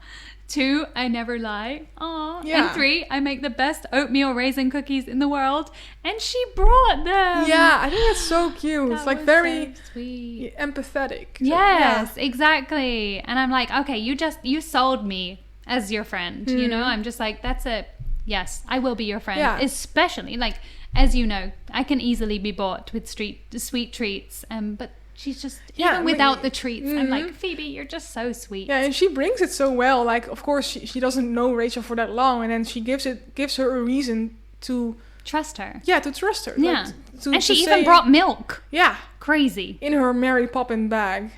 2, I never lie. Aww. Yeah. And 3, I make the best oatmeal raisin cookies in the world. And she brought them. Yeah, I think that's so cute. It's That like was very so sweet. empathetic. Yes, exactly. And I'm like, okay, you sold me as your friend. You know, I'm just like, yes, I will be your friend. Yeah. Especially like, as you know, I can easily be bought with sweet treats, but she's just, even without the treats, I'm like, Phoebe, you're just so sweet. Yeah, and she brings it so well. Like, of course, she doesn't know Rachel for that long, and then she gives her a reason to Trust her. Yeah, to trust her. Yeah. Like, And she even brought milk. Yeah. Crazy. In her Mary Poppins bag.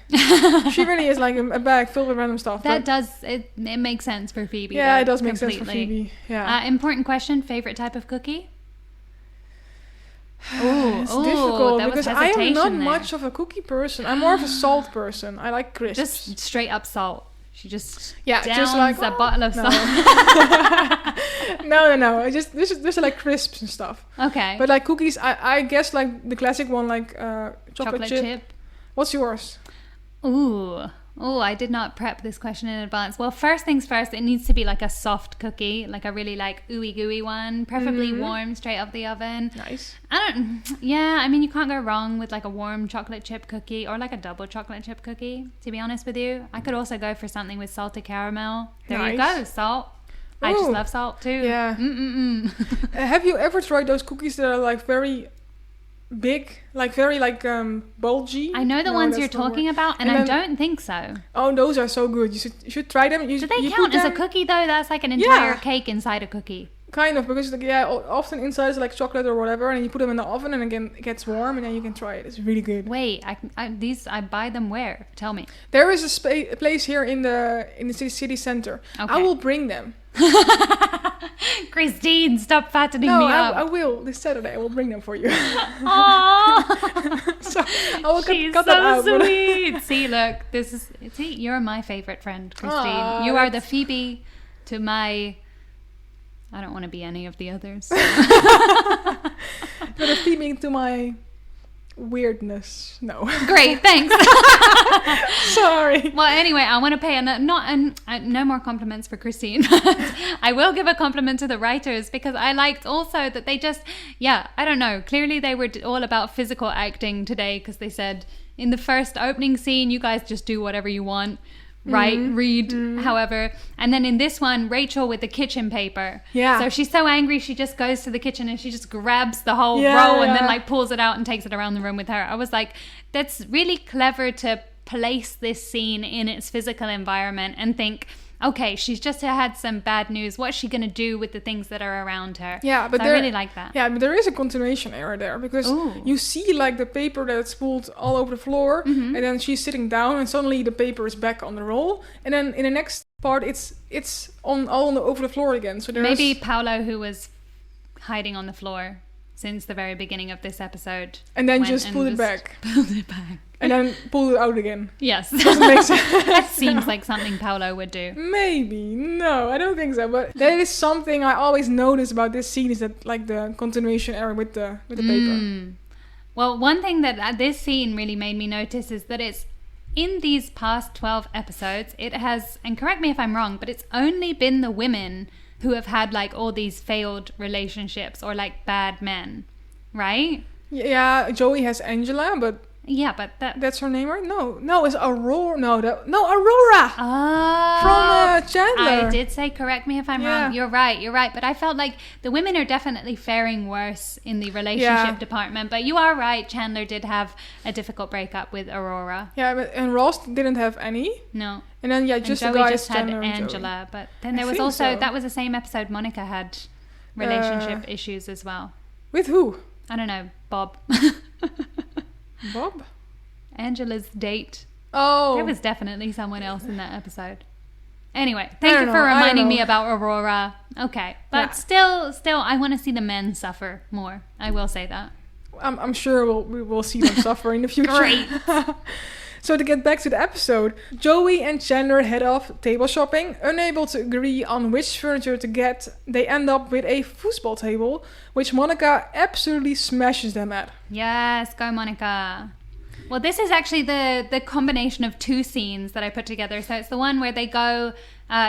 She really is like a bag filled with random stuff. It makes sense for Phoebe. Yeah, though, it does make completely. sense for Phoebe. Yeah. Important question, favorite type of cookie? It's difficult that was because I am hesitation not there. much of a cookie person. I'm more of a salt person. I like crisps. Just straight up salt. She just just downs like a bottle of salt. No. I just this like crisps and stuff. Okay. But like cookies, I guess like the classic one, like chocolate chip. What's yours? Ooh, I did not prep this question in advance. Well, first things first, it needs to be like a soft cookie, like a really like ooey gooey one, preferably warm, straight out the oven. Nice. I mean, you can't go wrong with like a warm chocolate chip cookie or like a double chocolate chip cookie, to be honest with you. I could also go for something with salted caramel. There you go, salt. I just love salt too. Yeah. Have you ever tried those cookies that are like very big, like very like bulgy? I know the ones you're talking about, and I don't think so. Oh, those are so good. You should try them. Do they count as a cookie though? That's like an entire cake inside a cookie. Kind of, because often inside is like chocolate or whatever, and you put them in the oven, and again it gets warm, and then you can try it. It's really good. Wait, I buy them where? Tell me. There is a place here in the city center. Okay. I will bring them. Christine, stop fattening me up. I will. This Saturday I will bring them for you. Aww. So I will She's cut that out. so sweet. See, look, you're my favorite friend, Christine. You are the Phoebe to my... I don't want to be any of the others. You're the Phoebe to my... weirdness. No. Great, thanks. Sorry. Well, anyway, I want to pay no more compliments for Christine. I will give a compliment to the writers because I liked also that they just, I don't know. Clearly they were all about physical acting today because they said in the first opening scene, you guys just do whatever you want. Right, read, however. And then in this one, Rachel with the kitchen paper. Yeah. So she's so angry, she just goes to the kitchen and she just grabs the whole roll and then like pulls it out and takes it around the room with her. I was like, that's really clever to place this scene in its physical environment and think, okay, she's just had some bad news. What's she going to do with the things that are around her? Yeah, but I really like that. Yeah, but there is a continuation error there because you see like the paper that's pulled all over the floor and then she's sitting down and suddenly the paper is back on the roll. And then in the next part, it's over the floor again. So maybe Paolo, who was hiding on the floor since the very beginning of this episode. And then just pulled it back. And then pull it out again. Yes. Doesn't make sense. That seems like something Paolo would do. Maybe. No, I don't think so. But that is something I always notice about this scene is that like the continuation error with the paper. Well, one thing that this scene really made me notice is that it's in these past 12 episodes, it has, and correct me if I'm wrong, but it's only been the women who have had like all these failed relationships or like bad men, right? Yeah, Joey has Angela, but... Yeah, but that's her name, right? No, it's Aurora. No, Aurora. From Chandler. I did say, correct me if I'm wrong. You're right. But I felt like the women are definitely faring worse in the relationship department. But you are right. Chandler did have a difficult breakup with Aurora. Yeah, and Ross didn't have any. No. And then just and the Joey guys just had Chandler Angela. But then there was also that was the same episode Monica had relationship issues as well. With who? I don't know. Bob. Bob? Angela's date. Oh. There was definitely someone else in that episode. Anyway, thank you for reminding me about Aurora. Okay. But still, I want to see the men suffer more. I will say that. I'm sure we will see them suffer in the future. Great. So to get back to the episode, Joey and Chandler head off table shopping. Unable to agree on which furniture to get, they end up with a foosball table, which Monica absolutely smashes them at. Yes, go Monica. Well, this is actually the combination of two scenes that I put together. So it's the one where they go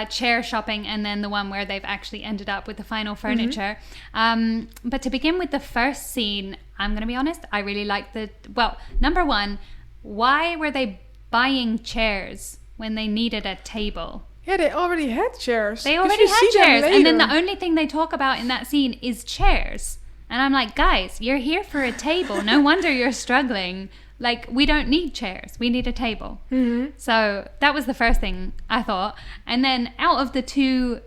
chair shopping and then the one where they've actually ended up with the final furniture. But to begin with the first scene, I'm going to be honest, I really like number one, why were they buying chairs when they needed a table? Yeah, they already had chairs. They already had chairs. And then the only thing they talk about in that scene is chairs. And I'm like, guys, you're here for a table. No wonder you're struggling. Like, we don't need chairs. We need a table. So that was the first thing I thought. And then out of the two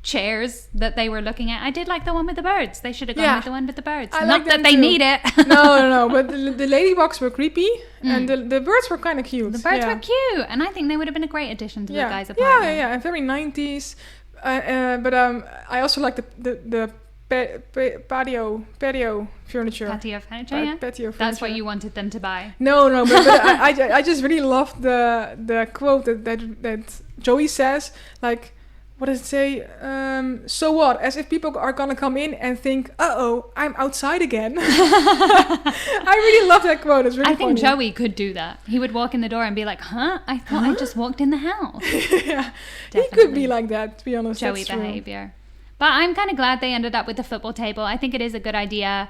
chairs that they were looking at, I did like the one with the birds. They should have gone with the one with the birds. Not that they need it. No. But the ladybugs were creepy and the birds were kind of cute. The birds were cute. And I think they would have been a great addition to the guys' apartment. Yeah. Very 90s. But I also like the patio furniture. Patio furniture, Patio furniture. That's what you wanted them to buy. No, but I just really loved the quote that Joey says, like, what does it say? So what? As if people are gonna come in and think, uh-oh, I'm outside again. I really love that quote. It's really funny. I think Joey could do that. He would walk in the door and be like, I thought I just walked in the house. Yeah, he could be like that, to be honest. Joey behavior. But I'm kind of glad they ended up with the football table. I think it is a good idea.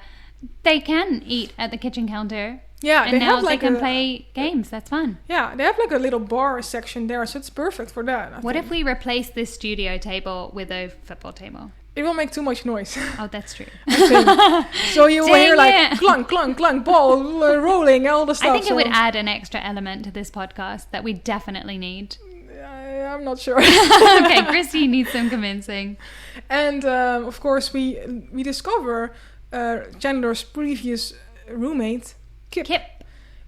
They can eat at the kitchen counter. Yeah, and now they can play games. That's fun. Yeah, they have like a little bar section there, so it's perfect for that. What if we replace this studio table with a football table? It will make too much noise. Oh, that's true. I think. So you will hear like clunk, clunk, clunk, ball rolling, all the stuff. I think it would add an extra element to this podcast that we definitely need. I'm not sure. Okay, Christy needs some convincing. And of course, we discover Chandler's previous roommate, Kip,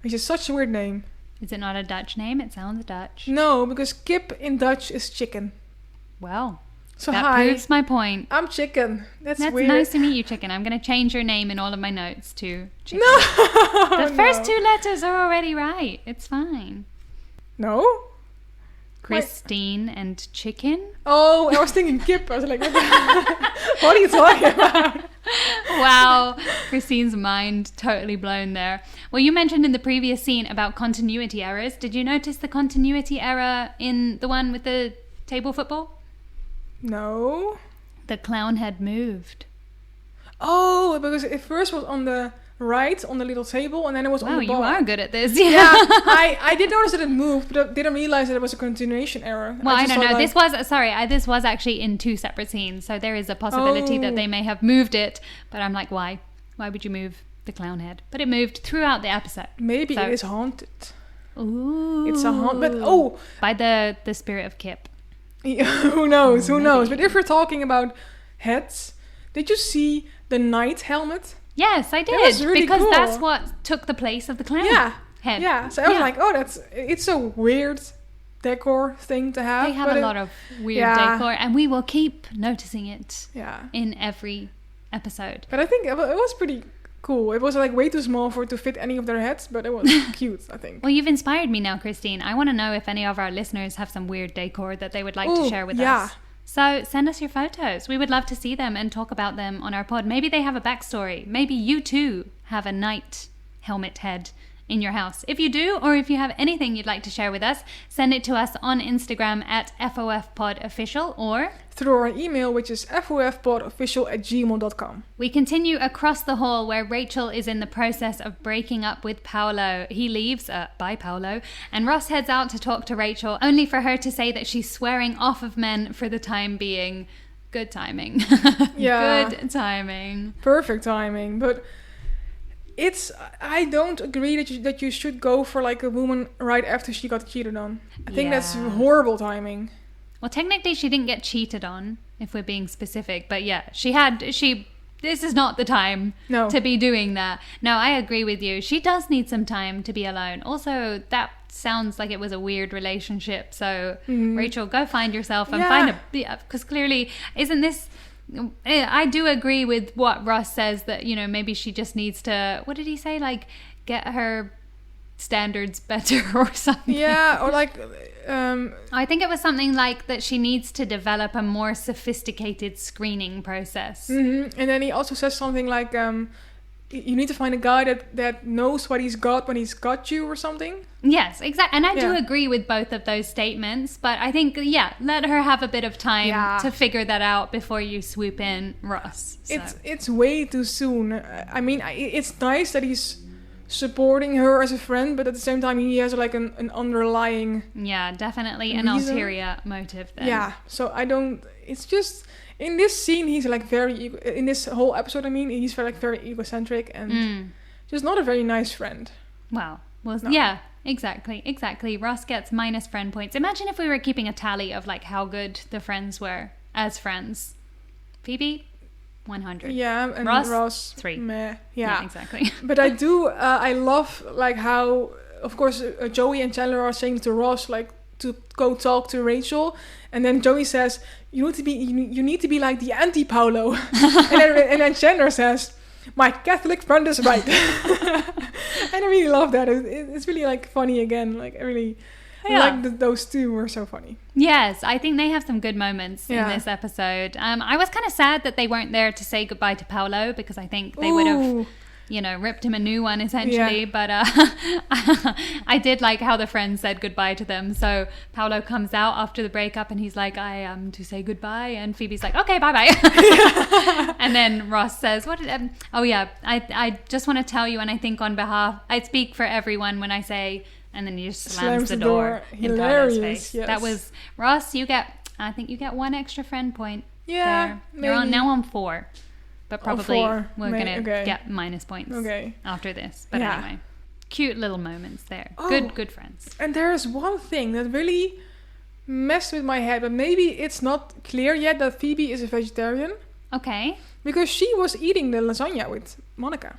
which is such a weird name. Is it not a Dutch name? It sounds Dutch. No, because Kip in Dutch is chicken. Well, so that proves my point. I'm chicken. That's weird. Nice to meet you, chicken. I'm going to change your name in all of my notes to chicken. No! The first two letters are already right. It's fine. No? Christine and chicken? Oh, I was thinking Kip. I was like, what are you talking about? Wow, Christine's mind totally blown there. Well, you mentioned in the previous scene about continuity errors. Did you notice the continuity error in the one with the table football? No. The clown had moved. Oh, because it first was on the right on the little table, and then it was on the ball. Wow, you are good at this. Yeah, I did notice that it moved, but I didn't realize that it was a continuation error. Well, I don't know. This was actually in 2 separate scenes, so there is a possibility that they may have moved it. But I'm like, why? Why would you move the clown head? But it moved throughout the episode. Maybe it is haunted. Ooh, it's a haunt, but by the spirit of Kip. Yeah, who knows? Who knows? But if we're talking about heads, did you see the knight helmet? Yes, I did. That was really because cool. That's what took the place of the clown head. Yeah. So I was like, it's a weird decor thing to have. They have a lot of weird decor, and we will keep noticing it in every episode. But I think it was pretty cool. It was like way too small for it to fit any of their heads, but it was cute, I think. Well, you've inspired me now, Christine. I want to know if any of our listeners have some weird decor that they would like to share with us. So send us your photos. We would love to see them and talk about them on our pod. Maybe they have a backstory. Maybe you too have a knight helmet head in your house. If you do, or if you have anything you'd like to share with us, send it to us on Instagram at FOFPodOfficial or through our email, which is FOFPodOfficial@gmail.com. We continue across the hall where Rachel is in the process of breaking up with Paolo. He leaves, bye Paolo, and Ross heads out to talk to Rachel, only for her to say that she's swearing off of men for the time being. Good timing. Yeah. Good timing. Perfect timing. But I don't agree that you should go for like a woman right after she got cheated on. I think that's horrible timing. Well, technically she didn't get cheated on, if we're being specific. But yeah, this is not the time to be doing that. No, I agree with you. She does need some time to be alone. Also, that sounds like it was a weird relationship. So, Rachel, go find yourself and find because clearly, isn't this... I do agree with what Ross says that, maybe she just needs to... What did he say? Like, get her standards better or something. Yeah, or like... I think it was something like that she needs to develop a more sophisticated screening process. Mm-hmm. And then he also says something like, you need to find a guy that knows what he's got when he's got you or something. Yes, exactly. And I do agree with both of those statements. But I think, let her have a bit of time to figure that out before you swoop in, Ross. So. It's way too soon. I mean, it's nice that he's supporting her as a friend, but at the same time he has like an underlying definitely reason. An ulterior motive there. So it's just in this scene he's like in this whole episode he's very egocentric and just not a very nice friend. No. Exactly. Ross gets minus friend points. Imagine if we were keeping a tally of like how good the friends were as friends. Phoebe 100. Yeah, and Ross 3. Meh. Yeah, exactly. But I love like how, of course, Joey and Chandler are saying to Ross like to go talk to Rachel, and then Joey says you need to be like the anti-Paolo, and then Chandler says my Catholic friend is right. And I really love that. It's really like funny again. Like I really. Like those two were so funny. Yes, I think they have some good moments in this episode. I was kind of sad that they weren't there to say goodbye to Paolo because I think they would have, ripped him a new one essentially. Yeah. But I did like how the friends said goodbye to them. So Paolo comes out after the breakup and he's like, I am to say goodbye. And Phoebe's like, okay, bye-bye. And then Ross says, I just want to tell you, and I think on behalf, I speak for everyone when I say... And then he just slams the door in Paolo's face. Yes. That was Ross. I think you get 1 extra friend point. Yeah, there. You're now on 4, but probably we're gonna get minus points after this. But anyway, cute little moments there. Good friends. And there's one thing that really messed with my head, but maybe it's not clear yet that Phoebe is a vegetarian. Okay. Because she was eating the lasagna with Monica.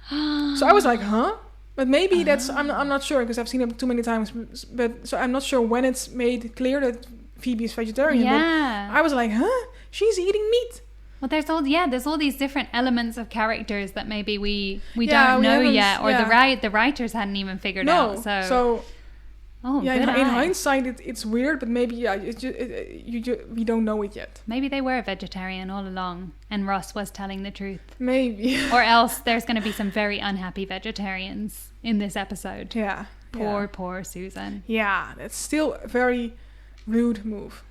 So I was like, huh? But maybe that's... I'm not sure because I've seen it too many times. But so I'm not sure when it's made clear that Phoebe is vegetarian. Yeah. But I was like, huh? She's eating meat. Well, there's all these different elements of characters that maybe we don't know yet, or the writers hadn't even figured out. So Oh, yeah, good in eye. hindsight, it's weird, but maybe we don't know it yet. Maybe they were a vegetarian all along, and Ross was telling the truth. Maybe. Or else there's going to be some very unhappy vegetarians in this episode. Yeah. Poor Susan. Yeah, that's still a very rude move.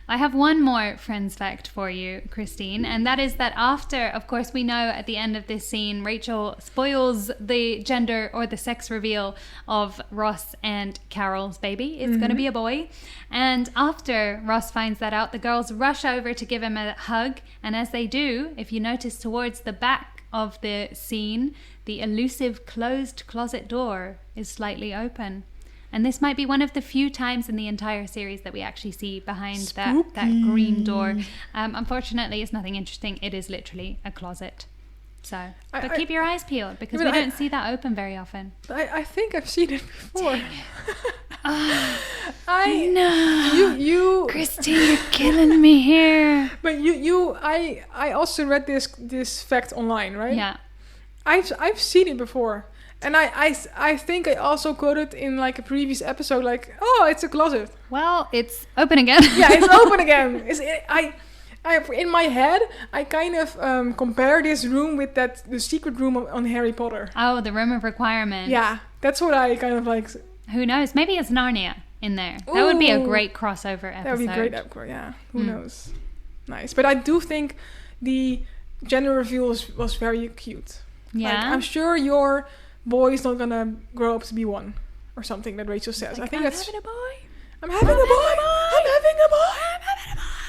I have one more Friends fact for you, Christine, and that is that after, of course, we know at the end of this scene, Rachel spoils the gender or the sex reveal of Ross and Carol's baby. It's going to be a boy. And after Ross finds that out, the girls rush over to give him a hug. And as they do, if you notice towards the back of the scene, the elusive closed closet door is slightly open. And this might be one of the few times in the entire series that we actually see behind that green door. Unfortunately, it's nothing interesting. It is literally a closet. So, but keep your eyes peeled because we don't see that open very often. I think I've seen it before. No. You Christine, you're killing me here. But I also read this fact online, right? Yeah. I've seen it before. And I think I also quoted in like a previous episode, like, oh, it's a closet. Well, it's open again. Yeah, it's open again. I in my head, I kind of compare this room with the secret room on Harry Potter. Oh, the room of requirement. Yeah, that's what I kind of like. Who knows? Maybe it's Narnia in there. That would be a great crossover episode. That would be great. Yeah, who knows? Nice. But I do think the gender reveal was very cute. Yeah. Like, I'm sure your boy is not gonna grow up to be one or something that Rachel says. Like, I think that's having a boy. I'm having a boy.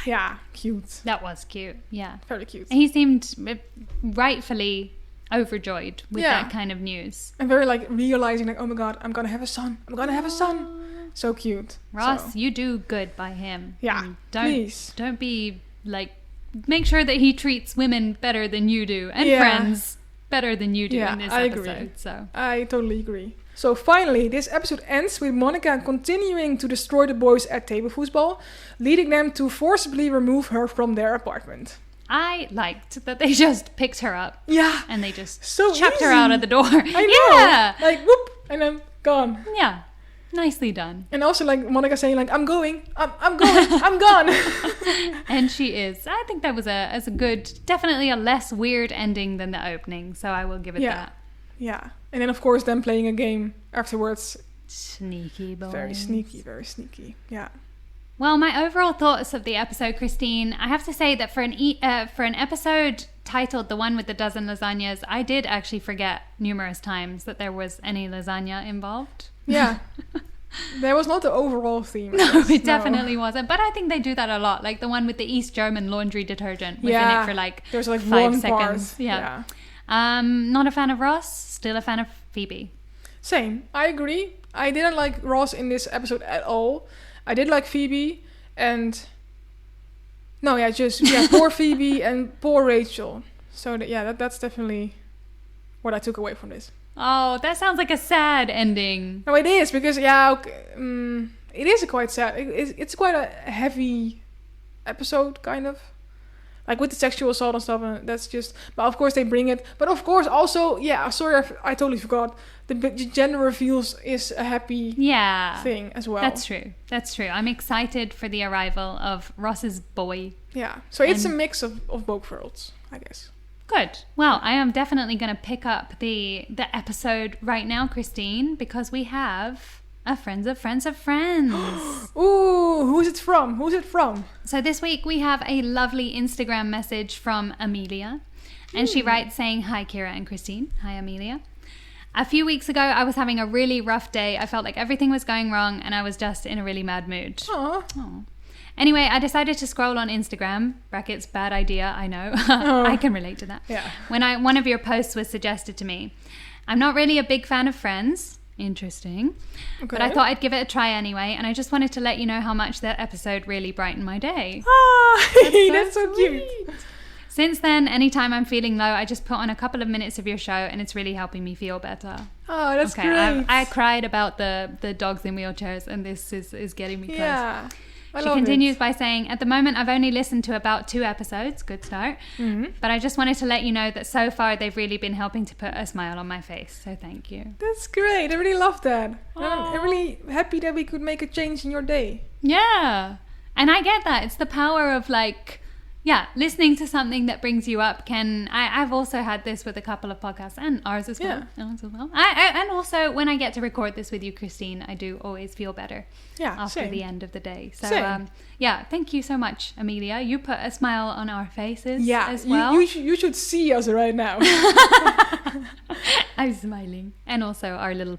Yeah, cute. That was cute. Yeah, very cute. And he seemed rightfully overjoyed with that kind of news. And very like realizing like, oh my god, I'm gonna have a son. So cute. Ross, you do good by him. Yeah. Don't be like, make sure that he treats women better than you do and friends better than you do in this episode. Agree. So I totally agree. So finally, this episode ends with Monica continuing to destroy the boys at table foosball, leading them to forcibly remove her from their apartment. I liked that they just picked her up. Yeah. And they just easy. chucked her out of the door. I know. Yeah. Like, whoop, and then gone. Yeah. Nicely done. And also like Monica saying like, I'm going, I'm going, I'm gone. And she is. I think that was a good, definitely a less weird ending than the opening. So I will give it that. Yeah. And then of course them playing a game afterwards. Sneaky boys. Very sneaky. Yeah. Well, my overall thoughts of the episode, Christine, I have to say that for an episode titled The One with the Dozen Lasagnas, I did actually forget numerous times that there was any lasagna involved. Yeah. That was not the overall theme. No, it definitely wasn't. But I think they do that a lot. Like the one with the East German laundry detergent was in it for like there's like 5 one seconds. Part. Yeah. Not a fan of Ross, still a fan of Phoebe. Same. I agree. I didn't like Ross in this episode at all. I did like Phoebe and... No, yeah, poor Phoebe and poor Rachel. So that's definitely what I took away from this. Oh, that sounds like a sad ending. No, it is, because, it is quite sad. It's quite a heavy episode, kind of. Like, with the sexual assault and stuff, and that's just... But, of course, they bring it. But, of course, also, sorry, I totally forgot. The gender reveals is a happy thing as well. That's true. I'm excited for the arrival of Ross's boy. Yeah, so it's a mix of both worlds, I guess. Good. Well, I am definitely going to pick up the episode right now, Christine, because we have a Friends of Friends of Friends. Ooh, who's it from? So this week we have a lovely Instagram message from Amelia. And she writes saying, "Hi, Ciara and Christine." Hi, Amelia. "A few weeks ago, I was having a really rough day. I felt like everything was going wrong and I was just in a really mad mood." Aww. Anyway, I decided to scroll on Instagram, brackets, bad idea, I know. I can relate to that. Yeah. When one of your posts was suggested to me. I'm not really a big fan of Friends. Interesting. Okay. But I thought I'd give it a try anyway, and I just wanted to let you know how much that episode really brightened my day. That's so cute. Since then, anytime I'm feeling low, I just put on a couple of minutes of your show, and it's really helping me feel better. Oh, that's great. I cried about the dogs in wheelchairs, and this is getting me close. Yeah. She continues by saying, at the moment, I've only listened to about 2 episodes. Good start. But I just wanted to let you know that so far they've really been helping to put a smile on my face. So thank you. That's great. I really love that. I'm really happy that we could make a change in your day. Yeah. And I get that. It's the power of like, listening to something that brings you up I've also had this with a couple of podcasts and ours as well. And also when I get to record this with you, Christine, I do always feel better after the end of the day. So thank you so much, Amelia. You put a smile on our faces as well. You should see us right now. I'm smiling. And also our little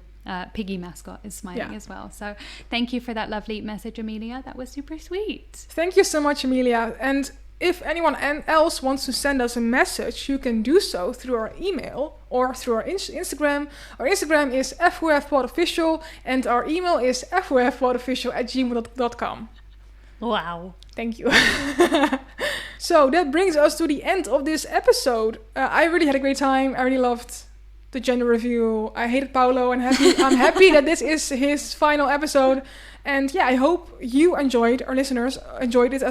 piggy mascot is smiling as well. So thank you for that lovely message, Amelia. That was super sweet. Thank you so much, Amelia. And if anyone else wants to send us a message, you can do so through our email or through our Instagram. Our Instagram is FOFPodOfficial and our email is FOFPodOfficial@gmail.com. Wow. Thank you. So that brings us to the end of this episode. I really had a great time. I really loved the gender review. I hated Paolo and I'm happy that this is his final episode. And I hope you our listeners enjoyed it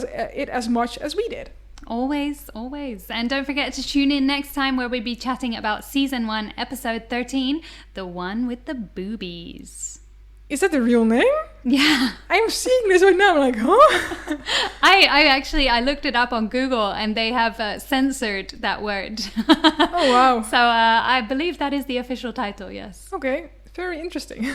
as much as we did. Always, always. And don't forget to tune in next time where we'll be chatting about Season 1, Episode 13, the one with the boobies. Is that the real name? Yeah. I'm seeing this right now. I'm like, huh? I looked it up on Google and they have censored that word. Oh, wow. So I believe that is the official title, yes. Okay. Very interesting.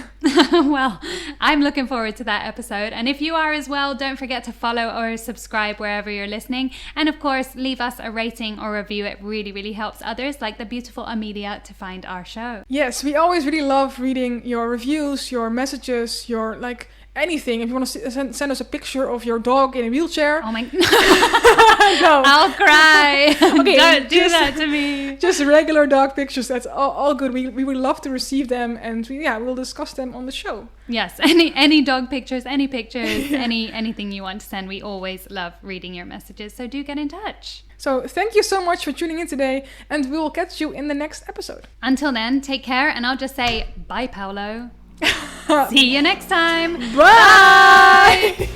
Well, I'm looking forward to that episode. And if you are as well, don't forget to follow or subscribe wherever you're listening. And of course, leave us a rating or review. It really, really helps others like the beautiful Amelia to find our show. Yes, we always really love reading your reviews, your messages, your anything. If you want to send us a picture of your dog in a wheelchair. Oh my no. I'll cry. Okay, don't do that to me. Just regular dog pictures. That's all good. We would love to receive them and we'll discuss them on the show. Yes, any dog pictures, any pictures, anything you want to send. We always love reading your messages. So do get in touch. So thank you so much for tuning in today and we will catch you in the next episode. Until then, take care and I'll just say bye, Paolo. See you next time. Bye!